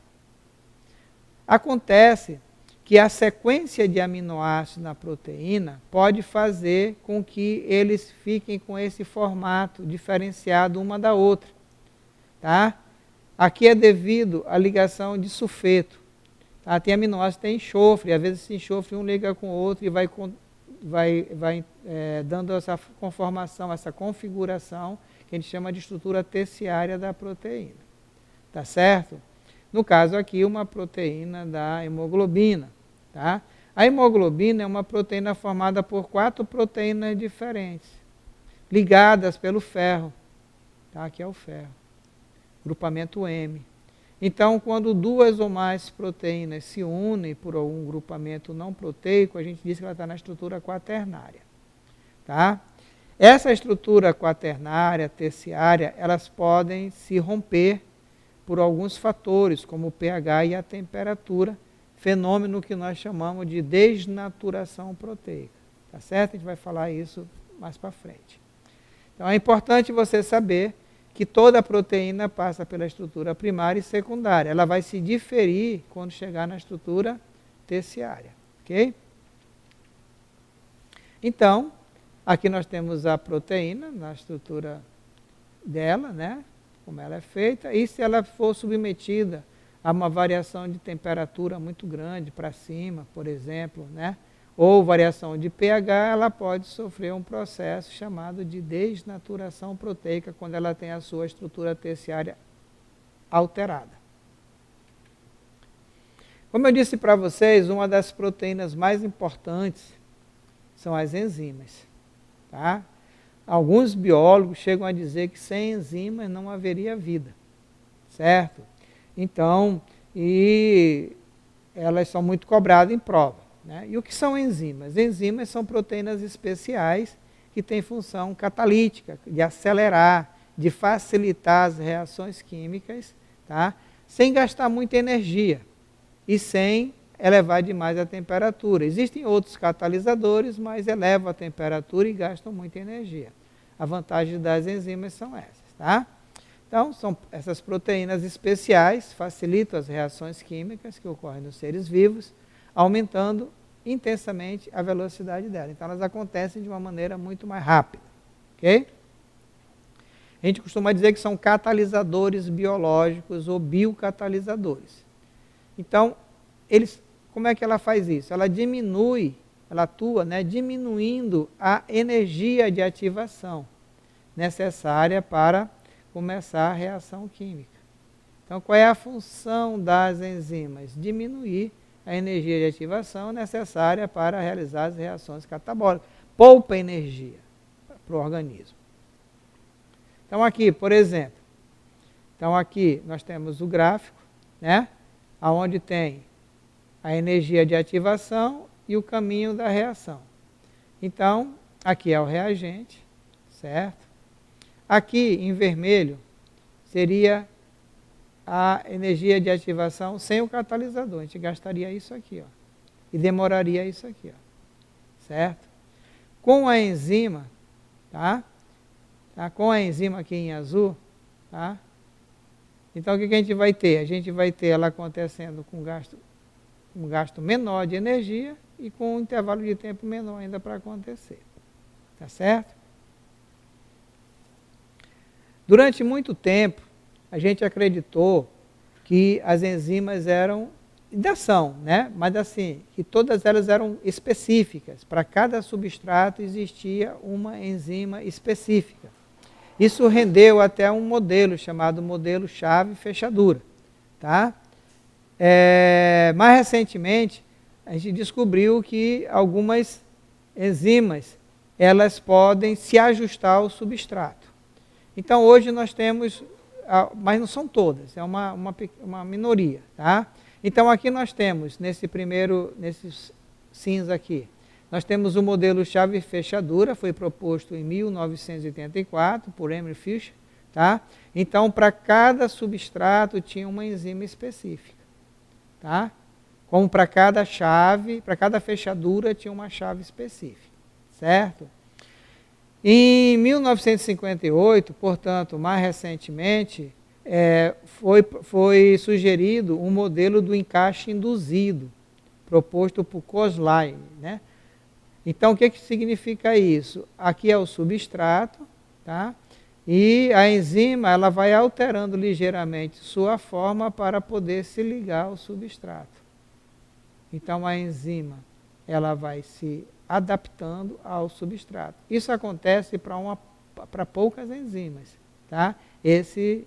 Acontece que a sequência de aminoácidos na proteína pode fazer com que eles fiquem com esse formato diferenciado uma da outra. Tá? Aqui é devido à ligação de sulfeto. Tá? Tem aminoácidos que tem enxofre, às vezes esse enxofre um liga com o outro e vai dando essa conformação, essa configuração, que a gente chama de estrutura terciária da proteína. Tá certo? No caso aqui, uma proteína da hemoglobina. Tá? A hemoglobina é uma proteína formada por 4 proteínas diferentes, ligadas pelo ferro. Tá? Aqui é o ferro, grupamento M. Então, quando 2 ou mais proteínas se unem por algum grupamento não proteico, a gente diz que ela está na estrutura quaternária. Tá? Essa estrutura quaternária, terciária, elas podem se romper por alguns fatores, como o pH e a temperatura, fenômeno que nós chamamos de desnaturação proteica. Tá certo? A gente vai falar isso mais para frente. Então, é importante você saber que toda proteína passa pela estrutura primária e secundária. Ela vai se diferir quando chegar na estrutura terciária. Ok? Então, aqui nós temos a proteína na estrutura dela, né? como ela é feita, e se ela for submetida a uma variação de temperatura muito grande para cima, por exemplo, né? Ou variação de pH, ela pode sofrer um processo chamado de desnaturação proteica, quando ela tem a sua estrutura terciária alterada. Como eu disse para vocês, uma das proteínas mais importantes são as enzimas. Tá? Alguns biólogos chegam a dizer que sem enzimas não haveria vida, certo? Então, e elas são muito cobradas em prova. Né? E o que são enzimas? Enzimas são proteínas especiais que têm função catalítica, de acelerar, de facilitar as reações químicas, tá? Sem gastar muita energia e sem elevar demais a temperatura. Existem outros catalisadores, mas elevam a temperatura e gastam muita energia. A vantagem das enzimas são essas. Tá? Então, são essas proteínas especiais, facilitam as reações químicas que ocorrem nos seres vivos, aumentando intensamente a velocidade dela. Então, elas acontecem de uma maneira muito mais rápida. Ok? A gente costuma dizer que são catalisadores biológicos ou biocatalisadores. Então, como é que ela faz isso? Ela diminui, ela atua, né, diminuindo a energia de ativação necessária para começar a reação química. Então, qual é a função das enzimas? Diminuir a energia de ativação necessária para realizar as reações catabólicas. Poupa energia para o organismo. Então, aqui, por exemplo, aqui nós temos o gráfico, né, onde tem a energia de ativação e o caminho da reação. Então, aqui é o reagente, certo? Aqui, em vermelho, seria a energia de ativação sem o catalisador. A gente gastaria isso aqui, ó, e demoraria isso aqui, ó, certo? Com a enzima, tá? Com a enzima aqui em azul, tá? Então, o que a gente vai ter? A gente vai ter ela acontecendo com um gasto menor de energia e com um intervalo de tempo menor ainda para acontecer. Tá certo? Durante muito tempo, a gente acreditou que as enzimas eram, ainda são, né? Mas assim, que todas elas eram específicas. Para cada substrato existia uma enzima específica. Isso rendeu até um modelo chamado modelo chave-fechadura. Tá? Mais recentemente, a gente descobriu que algumas enzimas elas podem se ajustar ao substrato. Então, hoje nós temos, mas não são todas, é uma minoria. Tá? Então, aqui nós temos, nesse cinza aqui, nós temos o modelo chave-fechadura, foi proposto em 1984 por Emil Fischer. Tá? Então, para cada substrato tinha uma enzima específica. Tá? Como para cada chave, para cada fechadura tinha uma chave específica. Certo? Em 1958, portanto, mais recentemente, foi sugerido um modelo do encaixe induzido, proposto por Kozlai, né? Então, o que significa isso? Aqui é o substrato, tá? E a enzima ela vai alterando ligeiramente sua forma para poder se ligar ao substrato. Então, a enzima ela vai se adaptando ao substrato. Isso acontece para poucas enzimas, tá? Esse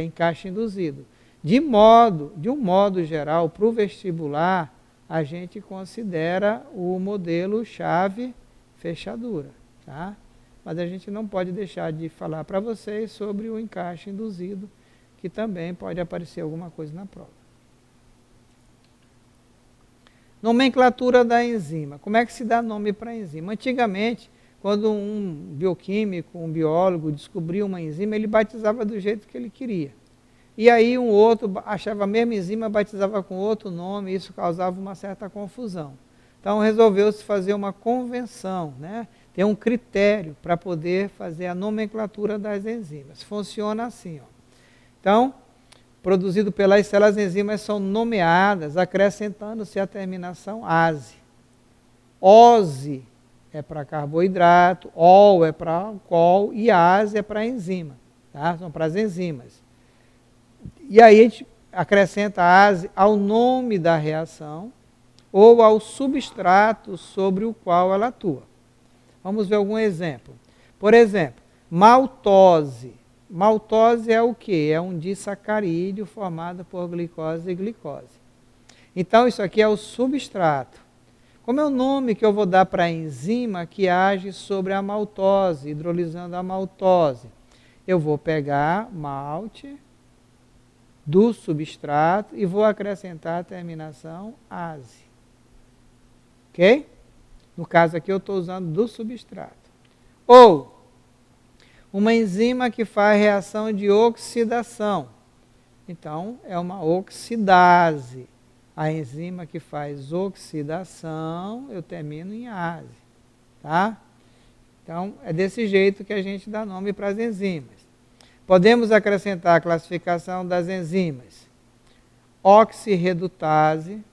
encaixe induzido. De um modo geral, para o vestibular, a gente considera o modelo chave-fechadura, tá? Mas a gente não pode deixar de falar para vocês sobre o encaixe induzido, que também pode aparecer alguma coisa na prova. Nomenclatura da enzima. Como é que se dá nome para a enzima? Antigamente, quando um bioquímico, um biólogo descobria uma enzima, ele batizava do jeito que ele queria. E aí um outro achava a mesma enzima, batizava com outro nome, e isso causava uma certa confusão. Então resolveu-se fazer uma convenção, né? Tem um critério para poder fazer a nomenclatura das enzimas. Funciona assim, ó. Então, produzido pelas células, as enzimas são nomeadas, acrescentando-se a terminação -ase. -ose é para carboidrato, -ol é para álcool e -ase é para enzima. tá? São para as enzimas. E aí a gente acrescenta ase ao nome da reação ou ao substrato sobre o qual ela atua. Vamos ver algum exemplo. Por exemplo, maltose. Maltose é o quê? É um disacarídeo formado por glicose e glicose. Então, isso aqui é o substrato. Como é o nome que eu vou dar para a enzima que age sobre a maltose, hidrolisando a maltose? Eu vou pegar malte do substrato e vou acrescentar a terminação ase. Ok? No caso aqui eu estou usando do substrato. Ou uma enzima que faz reação de oxidação. Então, é uma oxidase. A enzima que faz oxidação, eu termino em ase. Tá? Então, é desse jeito que a gente dá nome para as enzimas. Podemos acrescentar a classificação das enzimas. Oxirredutase,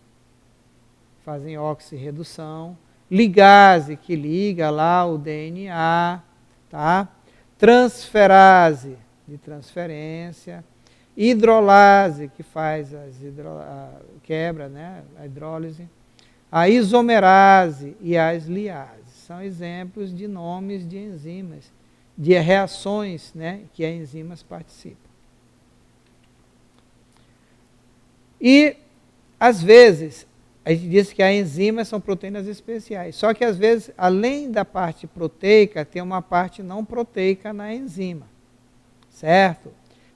fazem oxirredução. Ligase, que liga lá o DNA. Tá? Transferase, de transferência. Hidrolase, que faz quebra, né, a hidrólise. A isomerase e as liases. São exemplos de nomes de enzimas, de reações, né, que as enzimas participam. E, às vezes, a gente diz que as enzimas são proteínas especiais. Só que, às vezes, além da parte proteica, tem uma parte não proteica na enzima. Certo?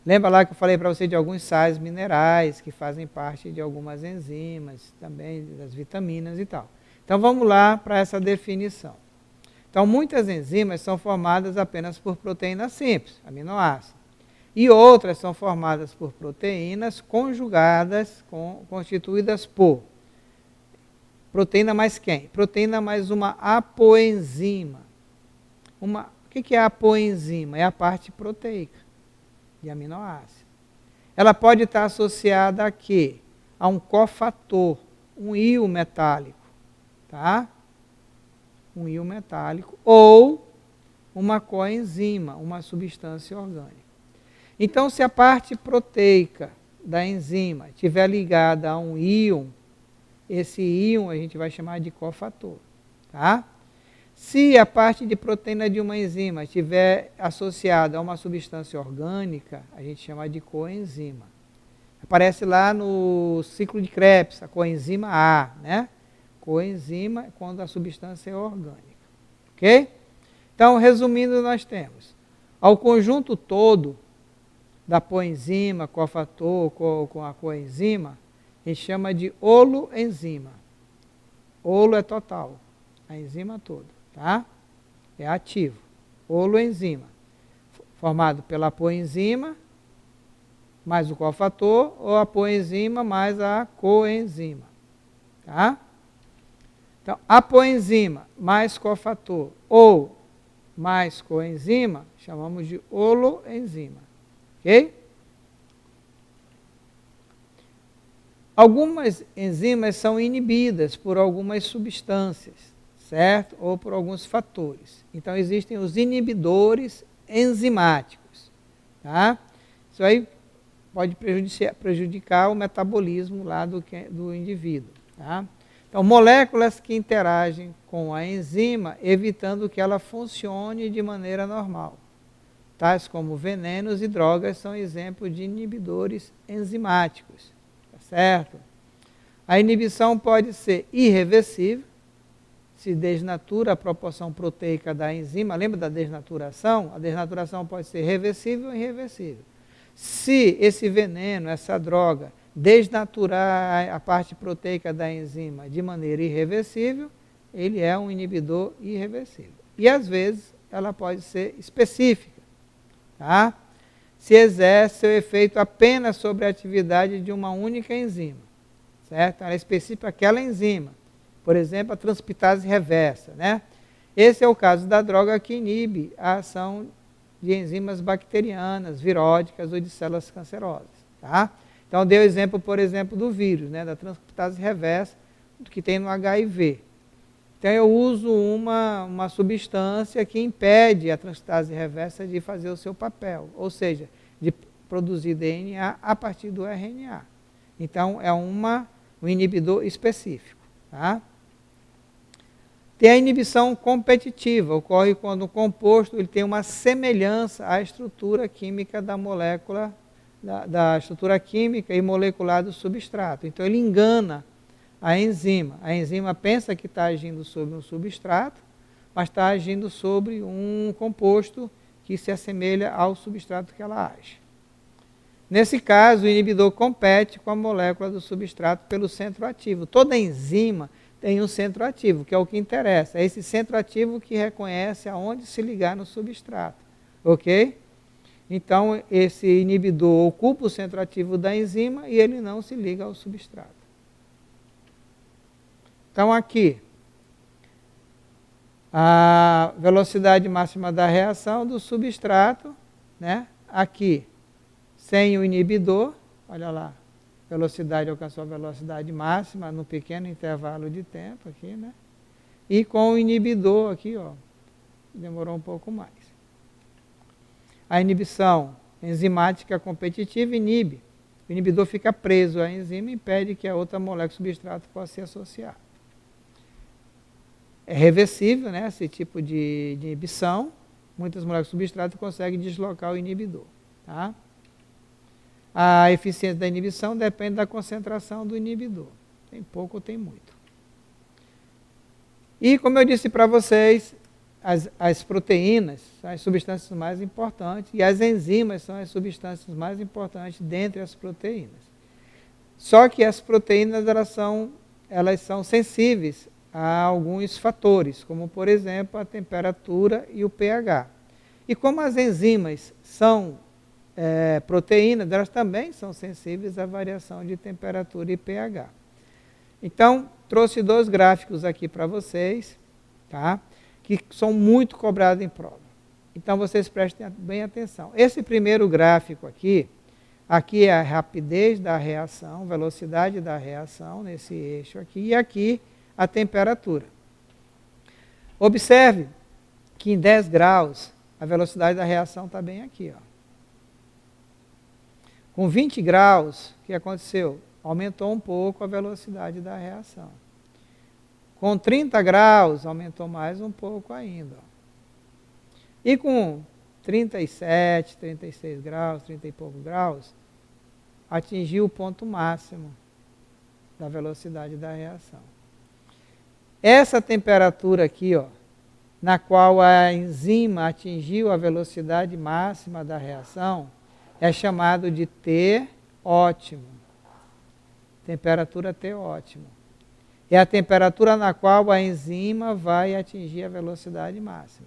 Lembra lá que eu falei para você de alguns sais minerais que fazem parte de algumas enzimas, também das vitaminas e tal. Então, vamos lá para essa definição. Então, muitas enzimas são formadas apenas por proteínas simples, aminoácidos. E outras são formadas por proteínas conjugadas, constituídas por proteína mais quem? Proteína mais uma apoenzima. O que é a apoenzima? É a parte proteica de aminoácido. Ela pode estar associada a quê? A um cofator, um íon metálico. Tá? Um íon metálico. Ou uma coenzima, uma substância orgânica. Então, se a parte proteica da enzima estiver ligada a um íon, esse íon a gente vai chamar de cofator. Tá? Se a parte de proteína de uma enzima estiver associada a uma substância orgânica, a gente chama de coenzima. Aparece lá no ciclo de Krebs, a coenzima A, né? Coenzima é quando a substância é orgânica. Ok? Então, resumindo, nós temos ao conjunto todo da poenzima, cofator, com a coenzima, a gente chama de holoenzima. Holo é total, a enzima toda. Tá? É ativo. Holoenzima, formado pela poenzima mais o cofator, ou a poenzima mais a coenzima. Tá? Então, a poenzima mais cofator ou mais coenzima, chamamos de holoenzima. Ok? Algumas enzimas são inibidas por algumas substâncias, certo? Ou por alguns fatores. Então, existem os inibidores enzimáticos. Tá? Isso aí pode prejudicar o metabolismo lá do indivíduo. Tá? Então, moléculas que interagem com a enzima, evitando que ela funcione de maneira normal. Tais como venenos e drogas são exemplos de inibidores enzimáticos. Tá certo? A inibição pode ser irreversível, se desnatura a proporção proteica da enzima. Lembra da desnaturação? A desnaturação pode ser reversível ou irreversível. Se esse veneno, essa droga, desnaturar a parte proteica da enzima de maneira irreversível, ele é um inibidor irreversível. E às vezes ela pode ser específica. Tá? Se exerce seu efeito apenas sobre a atividade de uma única enzima. Certo? Ela é específica aquela enzima. Por exemplo, a transcriptase reversa. Né? Esse é o caso da droga que inibe a ação de enzimas bacterianas, viróticas ou de células cancerosas. Tá? Então, dei o exemplo, por exemplo, do vírus, né? Da transcriptase reversa, que tem no HIV. Então eu uso uma substância que impede a transcriptase reversa de fazer o seu papel, ou seja, de produzir DNA a partir do RNA. Então é um inibidor específico. Tá? Tem a inibição competitiva, ocorre quando o composto ele tem uma semelhança à estrutura química da molécula, da estrutura química e molecular do substrato. Então ele engana a enzima. A enzima pensa que está agindo sobre um substrato, mas está agindo sobre um composto que se assemelha ao substrato que ela age. Nesse caso, o inibidor compete com a molécula do substrato pelo centro ativo. Toda enzima tem um centro ativo, que é o que interessa. É esse centro ativo que reconhece aonde se ligar no substrato. Ok? Então, esse inibidor ocupa o centro ativo da enzima e ele não se liga ao substrato. Então, aqui, a velocidade máxima da reação do substrato, né? Aqui, sem o inibidor, olha lá, velocidade alcançou a velocidade máxima no pequeno intervalo de tempo aqui, né? E com o inibidor aqui, ó, demorou um pouco mais. A inibição enzimática competitiva inibe. O inibidor fica preso à enzima e impede que a outra molécula substrato possa se associar. É reversível, né, esse tipo de inibição. Muitas moléculas substrato conseguem deslocar o inibidor. Tá? A eficiência da inibição depende da concentração do inibidor. Tem pouco ou tem muito. E, como eu disse para vocês, as proteínas são as substâncias mais importantes e as enzimas são as substâncias mais importantes dentre as proteínas. Só que as proteínas elas são sensíveis a alguns fatores, como, por exemplo, a temperatura e o pH. E como as enzimas são proteínas, elas também são sensíveis à variação de temperatura e pH. Então, trouxe 2 gráficos aqui para vocês, tá? Que são muito cobrados em prova. Então, vocês prestem bem atenção. Esse primeiro gráfico aqui é a rapidez da reação, velocidade da reação, nesse eixo aqui, e aqui a temperatura. Observe que em 10 graus, a velocidade da reação está bem aqui, ó. Com 20 graus, o que aconteceu? Aumentou um pouco a velocidade da reação. Com 30 graus, aumentou mais um pouco ainda. Ó. E com 37, 36 graus, 30 e poucos graus, atingiu o ponto máximo da velocidade da reação. Essa temperatura aqui, ó, na qual a enzima atingiu a velocidade máxima da reação, é chamado de T ótimo. Temperatura T ótimo. É a temperatura na qual a enzima vai atingir a velocidade máxima.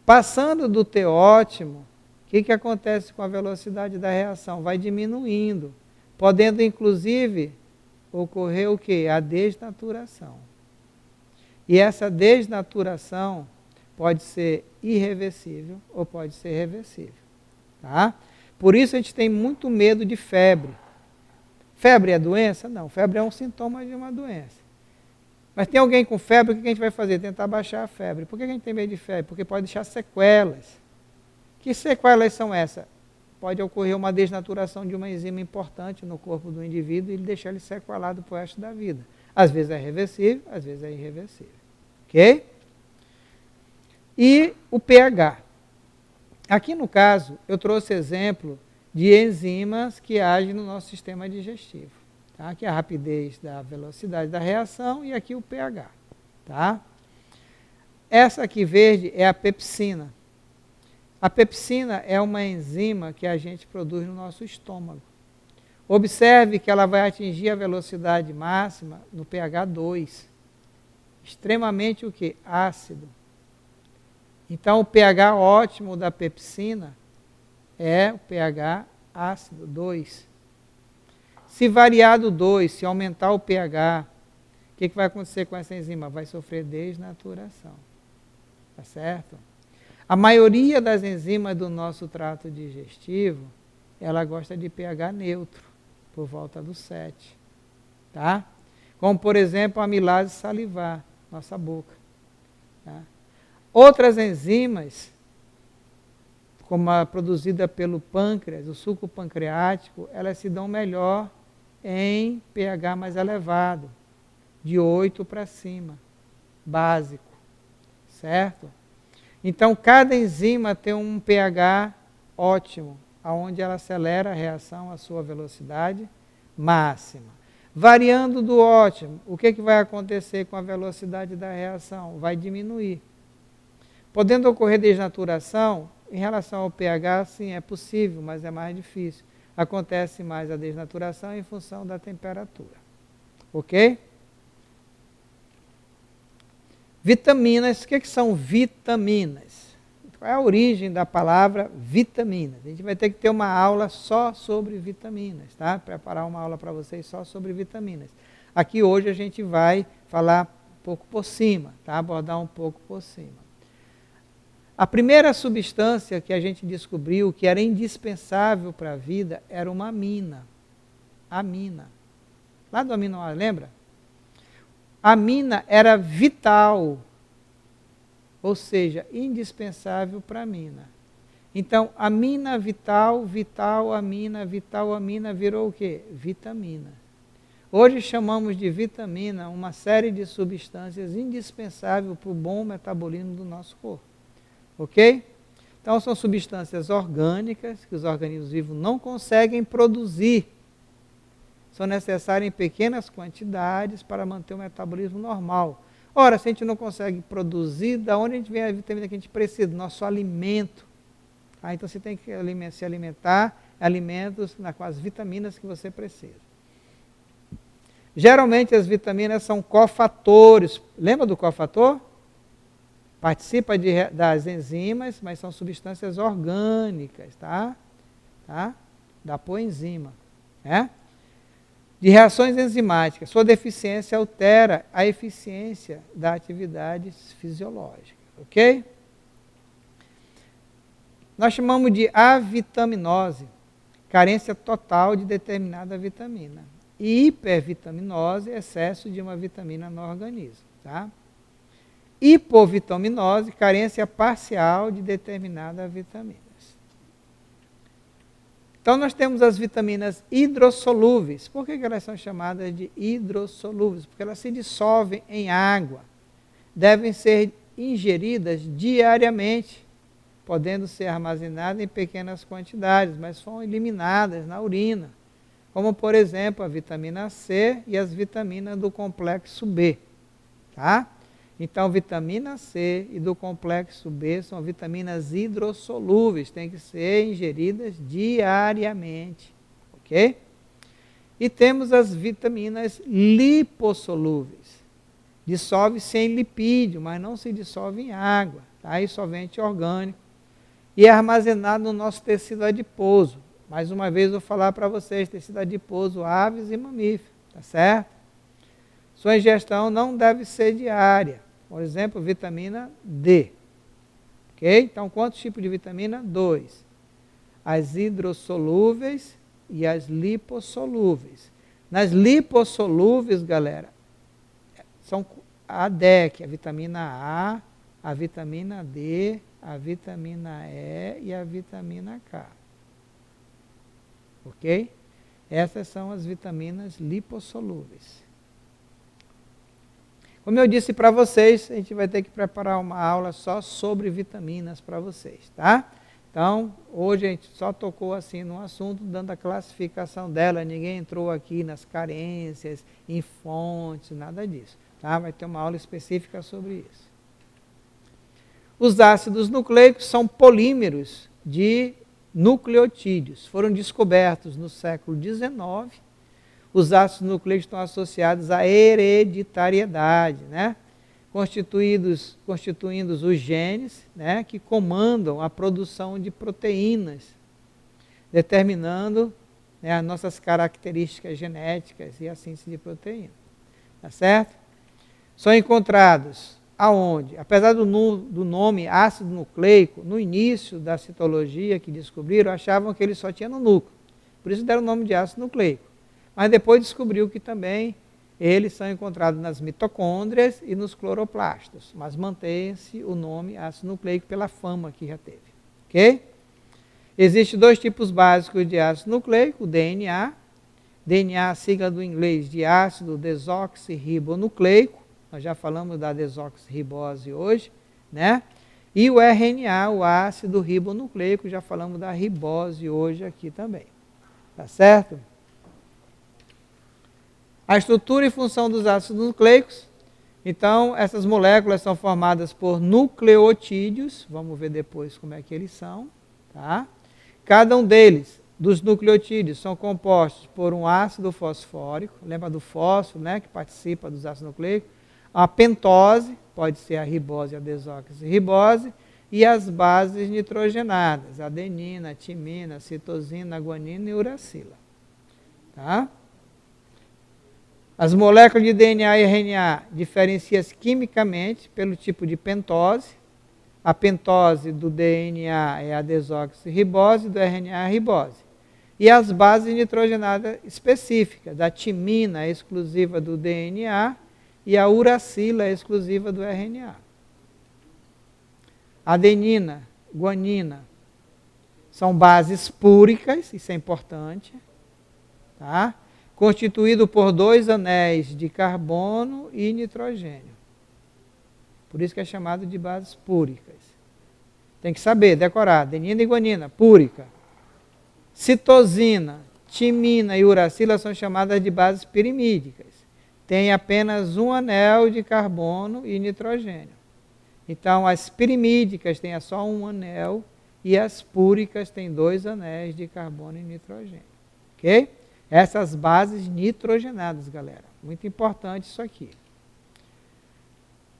Passando do T ótimo, o que acontece com a velocidade da reação? Vai diminuindo, podendo inclusive ocorrer o quê? A desnaturação. E essa desnaturação pode ser irreversível ou pode ser reversível. Tá? Por isso a gente tem muito medo de febre. Febre é doença? Não, febre é um sintoma de uma doença. Mas tem alguém com febre, o que a gente vai fazer? Tentar baixar a febre. Por que a gente tem medo de febre? Porque pode deixar sequelas. Que sequelas são essas? Pode ocorrer uma desnaturação de uma enzima importante no corpo do indivíduo e deixar ele sequelado para o resto da vida. Às vezes é reversível, às vezes é irreversível. Ok? E o pH. Aqui no caso, eu trouxe exemplo de enzimas que agem no nosso sistema digestivo. Tá? Aqui a rapidez da velocidade da reação e aqui o pH. Tá? Essa aqui verde é a pepsina. A pepsina é uma enzima que a gente produz no nosso estômago. Observe que ela vai atingir a velocidade máxima no pH 2. Extremamente o quê? Ácido. Então, o pH ótimo da pepsina é o pH ácido 2. Se variar do 2, se aumentar o pH, o que vai acontecer com essa enzima? Vai sofrer desnaturação. Tá certo? A maioria das enzimas do nosso trato digestivo, ela gosta de pH neutro, por volta do 7. Tá? Como, por exemplo, a amilase salivar. nossa boca. Tá? Outras enzimas, como a produzida pelo pâncreas, o suco pancreático, elas se dão melhor em pH mais elevado, de 8 para cima, básico, certo? Então, cada enzima tem um pH ótimo, onde ela acelera a reação à sua velocidade máxima. Variando do ótimo, o que vai acontecer com a velocidade da reação? Vai diminuir. Podendo ocorrer desnaturação, em relação ao pH, sim, é possível, mas é mais difícil. Acontece mais a desnaturação em função da temperatura. Ok? Vitaminas, o que são vitaminas? Qual é a origem da palavra vitamina? A gente vai ter que ter uma aula só sobre vitaminas, tá? Preparar uma aula para vocês só sobre vitaminas. Aqui hoje a gente vai falar um pouco por cima, tá? Abordar um pouco por cima. A primeira substância que a gente descobriu que era indispensável para a vida era uma amina. Amina. Lá do aminoácido, lembra? A amina era vital, ou seja, indispensável para a amina. Então, amina vital, vital, amina virou o quê? Vitamina. Hoje chamamos de vitamina uma série de substâncias indispensáveis para o bom metabolismo do nosso corpo. Ok? Então, são substâncias orgânicas que os organismos vivos não conseguem produzir. São necessárias em pequenas quantidades para manter o metabolismo normal. Ora, se a gente não consegue produzir, da onde a gente vem a vitamina que a gente precisa? Do nosso alimento. Então, você tem que se alimentar alimentos com as vitaminas que você precisa. Geralmente, as vitaminas são cofatores. Lembra do cofator? Participa das enzimas, mas são substâncias orgânicas, tá? Da coenzima, né? De reações enzimáticas. Sua deficiência altera a eficiência da atividade fisiológica, ok? Nós chamamos de avitaminose, carência total de determinada vitamina. E hipervitaminose, excesso de uma vitamina no organismo, tá? Hipovitaminose, carência parcial de determinadas vitaminas. Então, nós temos as vitaminas hidrossolúveis. Por que elas são chamadas de hidrossolúveis? Porque elas se dissolvem em água. Devem ser ingeridas diariamente, podendo ser armazenadas em pequenas quantidades, mas são eliminadas na urina. Como, por exemplo, a vitamina C e as vitaminas do complexo B. Tá? Então, vitamina C e do complexo B são vitaminas hidrossolúveis, têm que ser ingeridas diariamente, ok? E temos as vitaminas lipossolúveis. Dissolve-se em lipídio, mas não se dissolve em água, tá? E solvente orgânico. E é armazenado no nosso tecido adiposo. Mais uma vez, vou falar para vocês, tecido adiposo, aves e mamíferos, tá certo? Sua ingestão não deve ser diária. Por exemplo, vitamina D. Ok? Então, quantos tipos de vitamina? 2. As hidrossolúveis e as lipossolúveis. Nas lipossolúveis, galera, são a DEC, a vitamina a vitamina D, a vitamina E e a vitamina K. Ok? Essas são as vitaminas lipossolúveis. Como eu disse para vocês, a gente vai ter que preparar uma aula só sobre vitaminas para vocês, tá? Então, hoje a gente só tocou assim no assunto, dando a classificação dela, ninguém entrou aqui nas carências, em fontes, nada disso, tá? Vai ter uma aula específica sobre isso. Os ácidos nucleicos são polímeros de nucleotídeos. Foram descobertos no século XIX. Os ácidos nucleicos estão associados à hereditariedade, né? Constituindo os genes, né, que comandam a produção de proteínas, determinando, né, as nossas características genéticas e a síntese de proteína. Tá certo? São encontrados aonde? Apesar do nome ácido nucleico, no início da citologia que descobriram, achavam que ele só tinha no núcleo. Por isso deram o nome de ácido nucleico. Mas depois descobriu que também eles são encontrados nas mitocôndrias e nos cloroplastos, mas mantém-se o nome ácido nucleico pela fama que já teve. Ok? Existem dois tipos básicos de ácido nucleico, o DNA. DNA, a sigla do inglês de ácido desoxirribonucleico. Nós já falamos da desoxirribose hoje, né? E o RNA, o ácido ribonucleico, já falamos da ribose hoje aqui também. Tá certo? A estrutura e função dos ácidos nucleicos. Então, essas moléculas são formadas por nucleotídeos. Vamos ver depois como é que eles são. Tá? Cada um deles, dos nucleotídeos, são compostos por um ácido fosfórico. Lembra do fósforo, né, que participa dos ácidos nucleicos? A pentose, pode ser a ribose, a desoxirribose, e as bases nitrogenadas, adenina, timina, citosina, guanina e uracila. Tá? As moléculas de DNA e RNA diferenciam-se quimicamente pelo tipo de pentose. A pentose do DNA é a desoxirribose, do RNA é a ribose. E as bases nitrogenadas específicas, da timina é exclusiva do DNA e a uracila é exclusiva do RNA. Adenina, guanina, são bases púricas, isso é importante, tá? Constituído por 2 anéis de carbono e nitrogênio. Por isso que é chamado de bases púricas. Tem que saber, decorar, adenina e guanina, púrica. Citosina, timina e uracila são chamadas de bases pirimídicas. Tem apenas um anel de carbono e nitrogênio. Então, as pirimídicas têm só um anel e as púricas têm 2 anéis de carbono e nitrogênio. Ok? Essas bases nitrogenadas, galera. Muito importante isso aqui.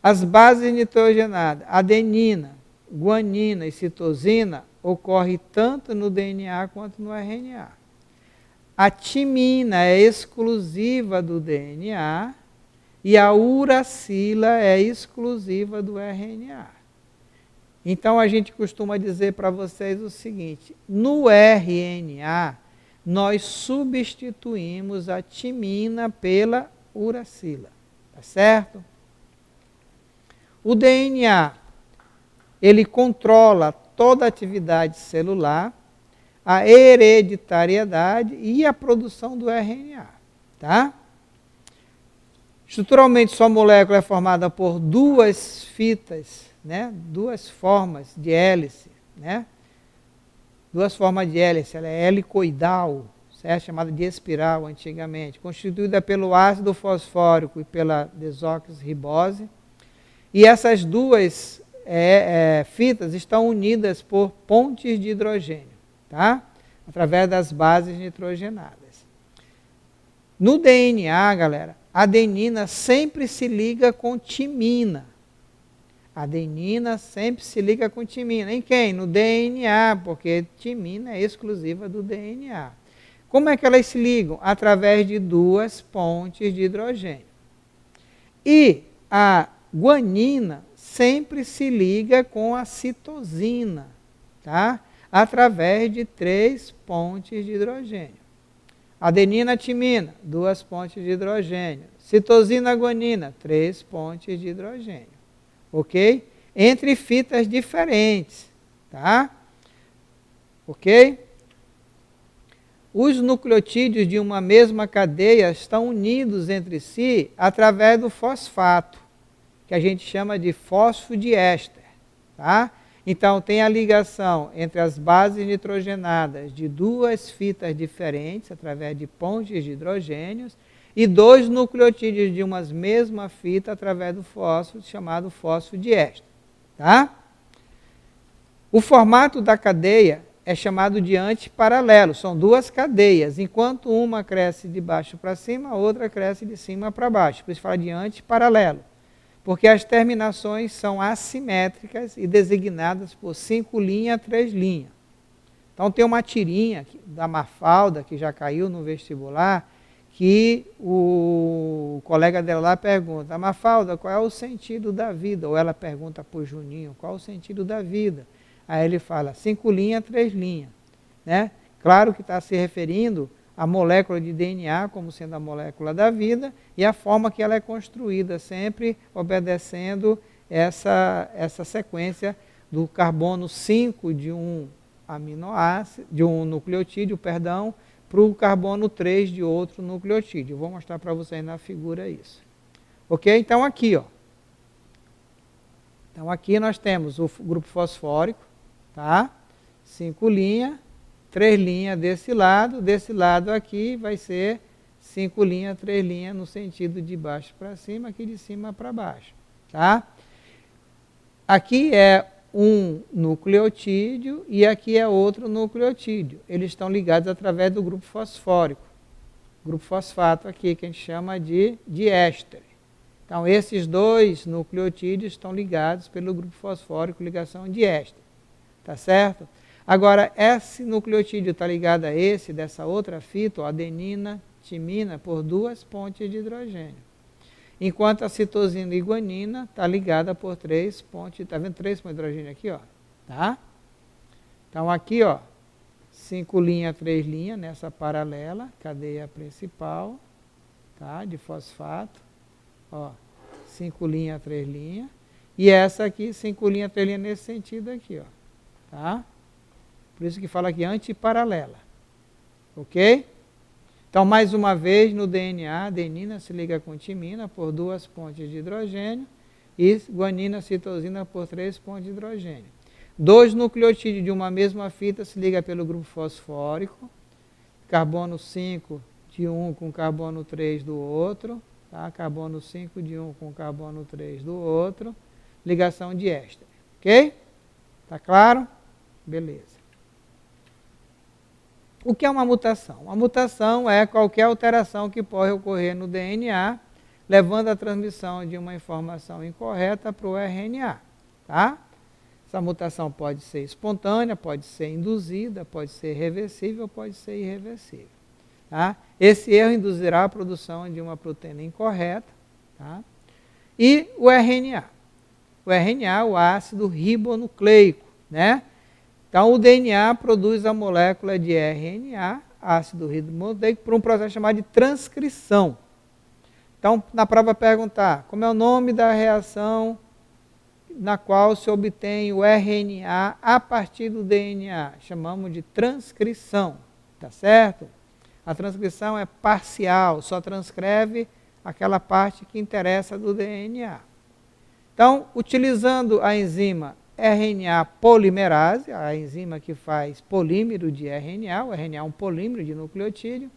As bases nitrogenadas, adenina, guanina e citosina, ocorrem tanto no DNA quanto no RNA. A timina é exclusiva do DNA e a uracila é exclusiva do RNA. Então, a gente costuma dizer para vocês o seguinte, no RNA, nós substituímos a timina pela uracila, tá certo? O DNA, ele controla toda a atividade celular, a hereditariedade e a produção do RNA, tá? Estruturalmente, sua molécula é formada por 2 fitas, né? 2 formas de hélice, né? 2 formas de hélice, ela é helicoidal, certo? Chamada de espiral antigamente, constituída pelo ácido fosfórico e pela desoxirribose. E essas 2 fitas estão unidas por pontes de hidrogênio, tá? Através das bases nitrogenadas. No DNA, galera, a adenina sempre se liga com timina. A adenina sempre se liga com timina. Em quem? No DNA, porque timina é exclusiva do DNA. Como é que elas se ligam? Através de 2 pontes de hidrogênio. E a guanina sempre se liga com a citosina, tá? Através de 3 pontes de hidrogênio. Adenina, timina, 2 pontes de hidrogênio. Citosina, guanina, 3 pontes de hidrogênio. Ok? Entre fitas diferentes, tá? Ok? Os nucleotídeos de uma mesma cadeia estão unidos entre si através do fosfato, que a gente chama de fosfodiéster, tá? Então, tem a ligação entre as bases nitrogenadas de 2 fitas diferentes, através de pontes de hidrogênios, e 2 nucleotídeos de uma mesma fita através do fósforo, chamado fosfodiéster, tá? O formato da cadeia é chamado de antiparalelo, são 2 cadeias, enquanto uma cresce de baixo para cima, a outra cresce de cima para baixo, por isso fala de antiparalelo, porque as terminações são assimétricas e designadas por 5 linhas, 3 linhas. Então tem uma tirinha da Mafalda, que já caiu no vestibular, que o colega dela lá pergunta, Mafalda, qual é o sentido da vida? Ou ela pergunta para o Juninho, qual é o sentido da vida? Aí ele fala, 5 linhas, 3 linhas. Né? Claro que está se referindo a molécula de DNA como sendo a molécula da vida e a forma que ela é construída, sempre obedecendo essa sequência do carbono 5 de um aminoácido, de um nucleotídeo, perdão, para o carbono 3 de outro nucleotídeo. Eu vou mostrar para vocês na figura isso. Ok? Então aqui, ó. Então aqui nós temos o grupo fosfórico, tá? 5 linhas, 3 linhas desse lado aqui vai ser 5 linhas, 3 linhas no sentido de baixo para cima, aqui de cima para baixo, tá? Aqui é um nucleotídeo e aqui é outro nucleotídeo. Eles estão ligados através do grupo fosfórico, grupo fosfato aqui, que a gente chama de diéster. Então, esses dois nucleotídeos estão ligados pelo grupo fosfórico, ligação diéster, tá certo? Agora, esse nucleotídeo está ligado a esse, dessa outra fita, ó, adenina, timina, por 2 pontes de hidrogênio. Enquanto a citosina e guanina está ligada por 3 pontes, está vendo 3 pontos de hidrogênio aqui, ó, tá? Então aqui, ó, 5 linhas, 3 linhas nessa paralela, cadeia principal, tá? De fosfato, ó, 5 linhas, 3 linhas, e essa aqui, 5 linhas, 3 linhas nesse sentido aqui, ó, tá? Por isso que fala aqui antiparalela, ok? Então, mais uma vez, no DNA, a adenina se liga com timina por 2 pontes de hidrogênio e guanina, citosina por 3 pontes de hidrogênio. 2 nucleotídeos de uma mesma fita se ligam pelo grupo fosfórico, carbono 5 de um com carbono 3 do outro, tá? Carbono 5 de um com carbono 3 do outro, ligação diéster, ok? Tá claro? Beleza. O que é uma mutação? Uma mutação é qualquer alteração que pode ocorrer no DNA, levando à transmissão de uma informação incorreta para o RNA. Tá? Essa mutação pode ser espontânea, pode ser induzida, pode ser reversível, pode ser irreversível. Tá? Esse erro induzirá a produção de uma proteína incorreta. Tá? E o RNA. O RNA, o ácido ribonucleico, né? Então, o DNA produz a molécula de RNA, ácido ribonucleico, por um processo chamado de transcrição. Então, na prova perguntar, como é o nome da reação na qual se obtém o RNA a partir do DNA? Chamamos de transcrição, tá certo? A transcrição é parcial, só transcreve aquela parte que interessa do DNA. Então, utilizando a enzima RNA polimerase, a enzima que faz polímero de RNA, o RNA é um polímero de nucleotídeo,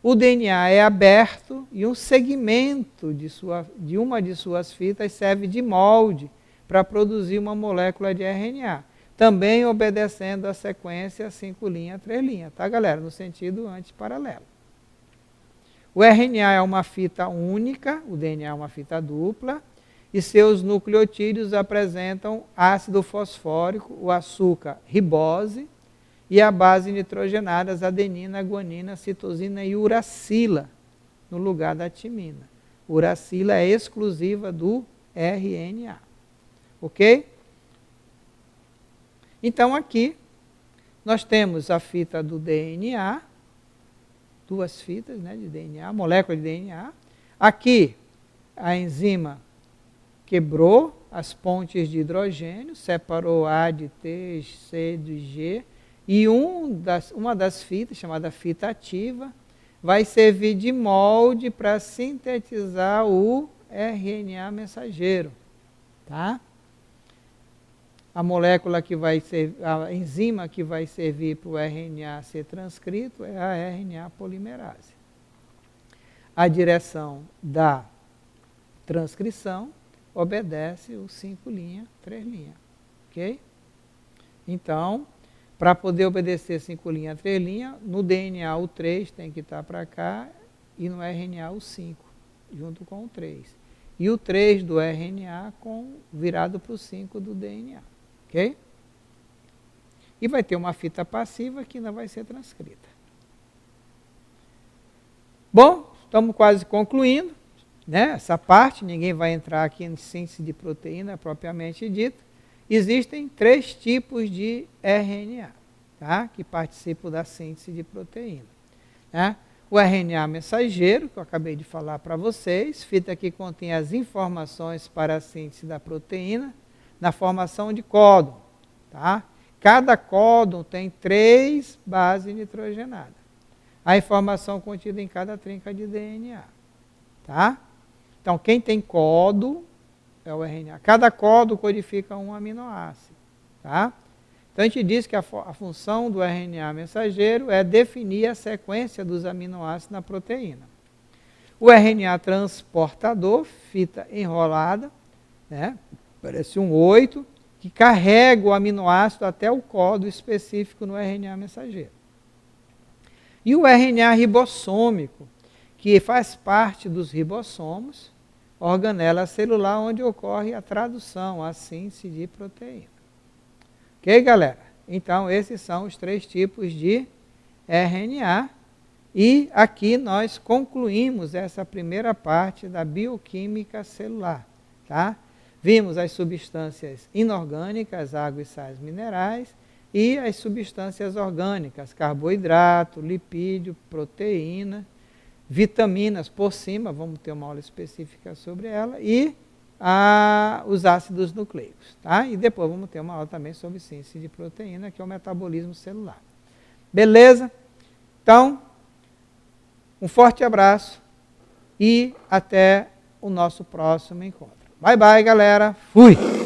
o DNA é aberto e um segmento de uma de suas fitas serve de molde para produzir uma molécula de RNA, também obedecendo a sequência 5 linha, 3 linha, tá galera? No sentido antiparalelo. O RNA é uma fita única, o DNA é uma fita dupla, e seus nucleotídeos apresentam ácido fosfórico, o açúcar ribose, e a base nitrogenadas adenina, guanina, citosina e uracila, no lugar da timina. Uracila é exclusiva do RNA. Ok? Então aqui nós temos a fita do DNA, 2 fitas, né, de DNA, molécula de DNA. Aqui a enzima quebrou as pontes de hidrogênio, separou A de T, C de G, e uma das fitas, chamada fita ativa, vai servir de molde para sintetizar o RNA mensageiro. Tá? A molécula que vai ser, a enzima que vai servir para o RNA ser transcrito é a RNA polimerase. A direção da transcrição obedece o 5 linha, 3 linha, ok? Então, para poder obedecer 5 linha, 3 linha, no DNA o 3 tem que estar para cá e no RNA o 5, junto com o 3. E o 3 do RNA virado para o 5 do DNA, ok? E vai ter uma fita passiva que ainda vai ser transcrita. Bom, estamos quase concluindo. Né? Essa parte, ninguém vai entrar aqui em síntese de proteína propriamente dita. Existem 3 tipos de RNA, tá? Que participam da síntese de proteína. né? O RNA mensageiro, que eu acabei de falar para vocês, fita que contém as informações para a síntese da proteína na formação de códon. Tá? Cada códon tem 3 bases nitrogenadas. A informação contida em cada trinca de DNA. Tá? Então, quem tem códon é o RNA. Cada códon codifica um aminoácido. Tá? Então, a gente diz que a função do RNA mensageiro é definir a sequência dos aminoácidos na proteína. O RNA transportador, fita enrolada, né? Parece um 8, que carrega o aminoácido até o códon específico no RNA mensageiro. E o RNA ribossômico, que faz parte dos ribossomos, organela celular onde ocorre a tradução, a síntese de proteína. Ok, galera? Então, esses são os 3 tipos de RNA. E aqui nós concluímos essa primeira parte da bioquímica celular. Tá? Vimos as substâncias inorgânicas, água e sais minerais, e as substâncias orgânicas, carboidrato, lipídio, proteína, vitaminas por cima, vamos ter uma aula específica sobre ela, e os ácidos nucleicos. Tá? E depois vamos ter uma aula também sobre síntese de proteína, que é o metabolismo celular. Beleza? Então, um forte abraço e até o nosso próximo encontro. Bye, bye, galera. Fui!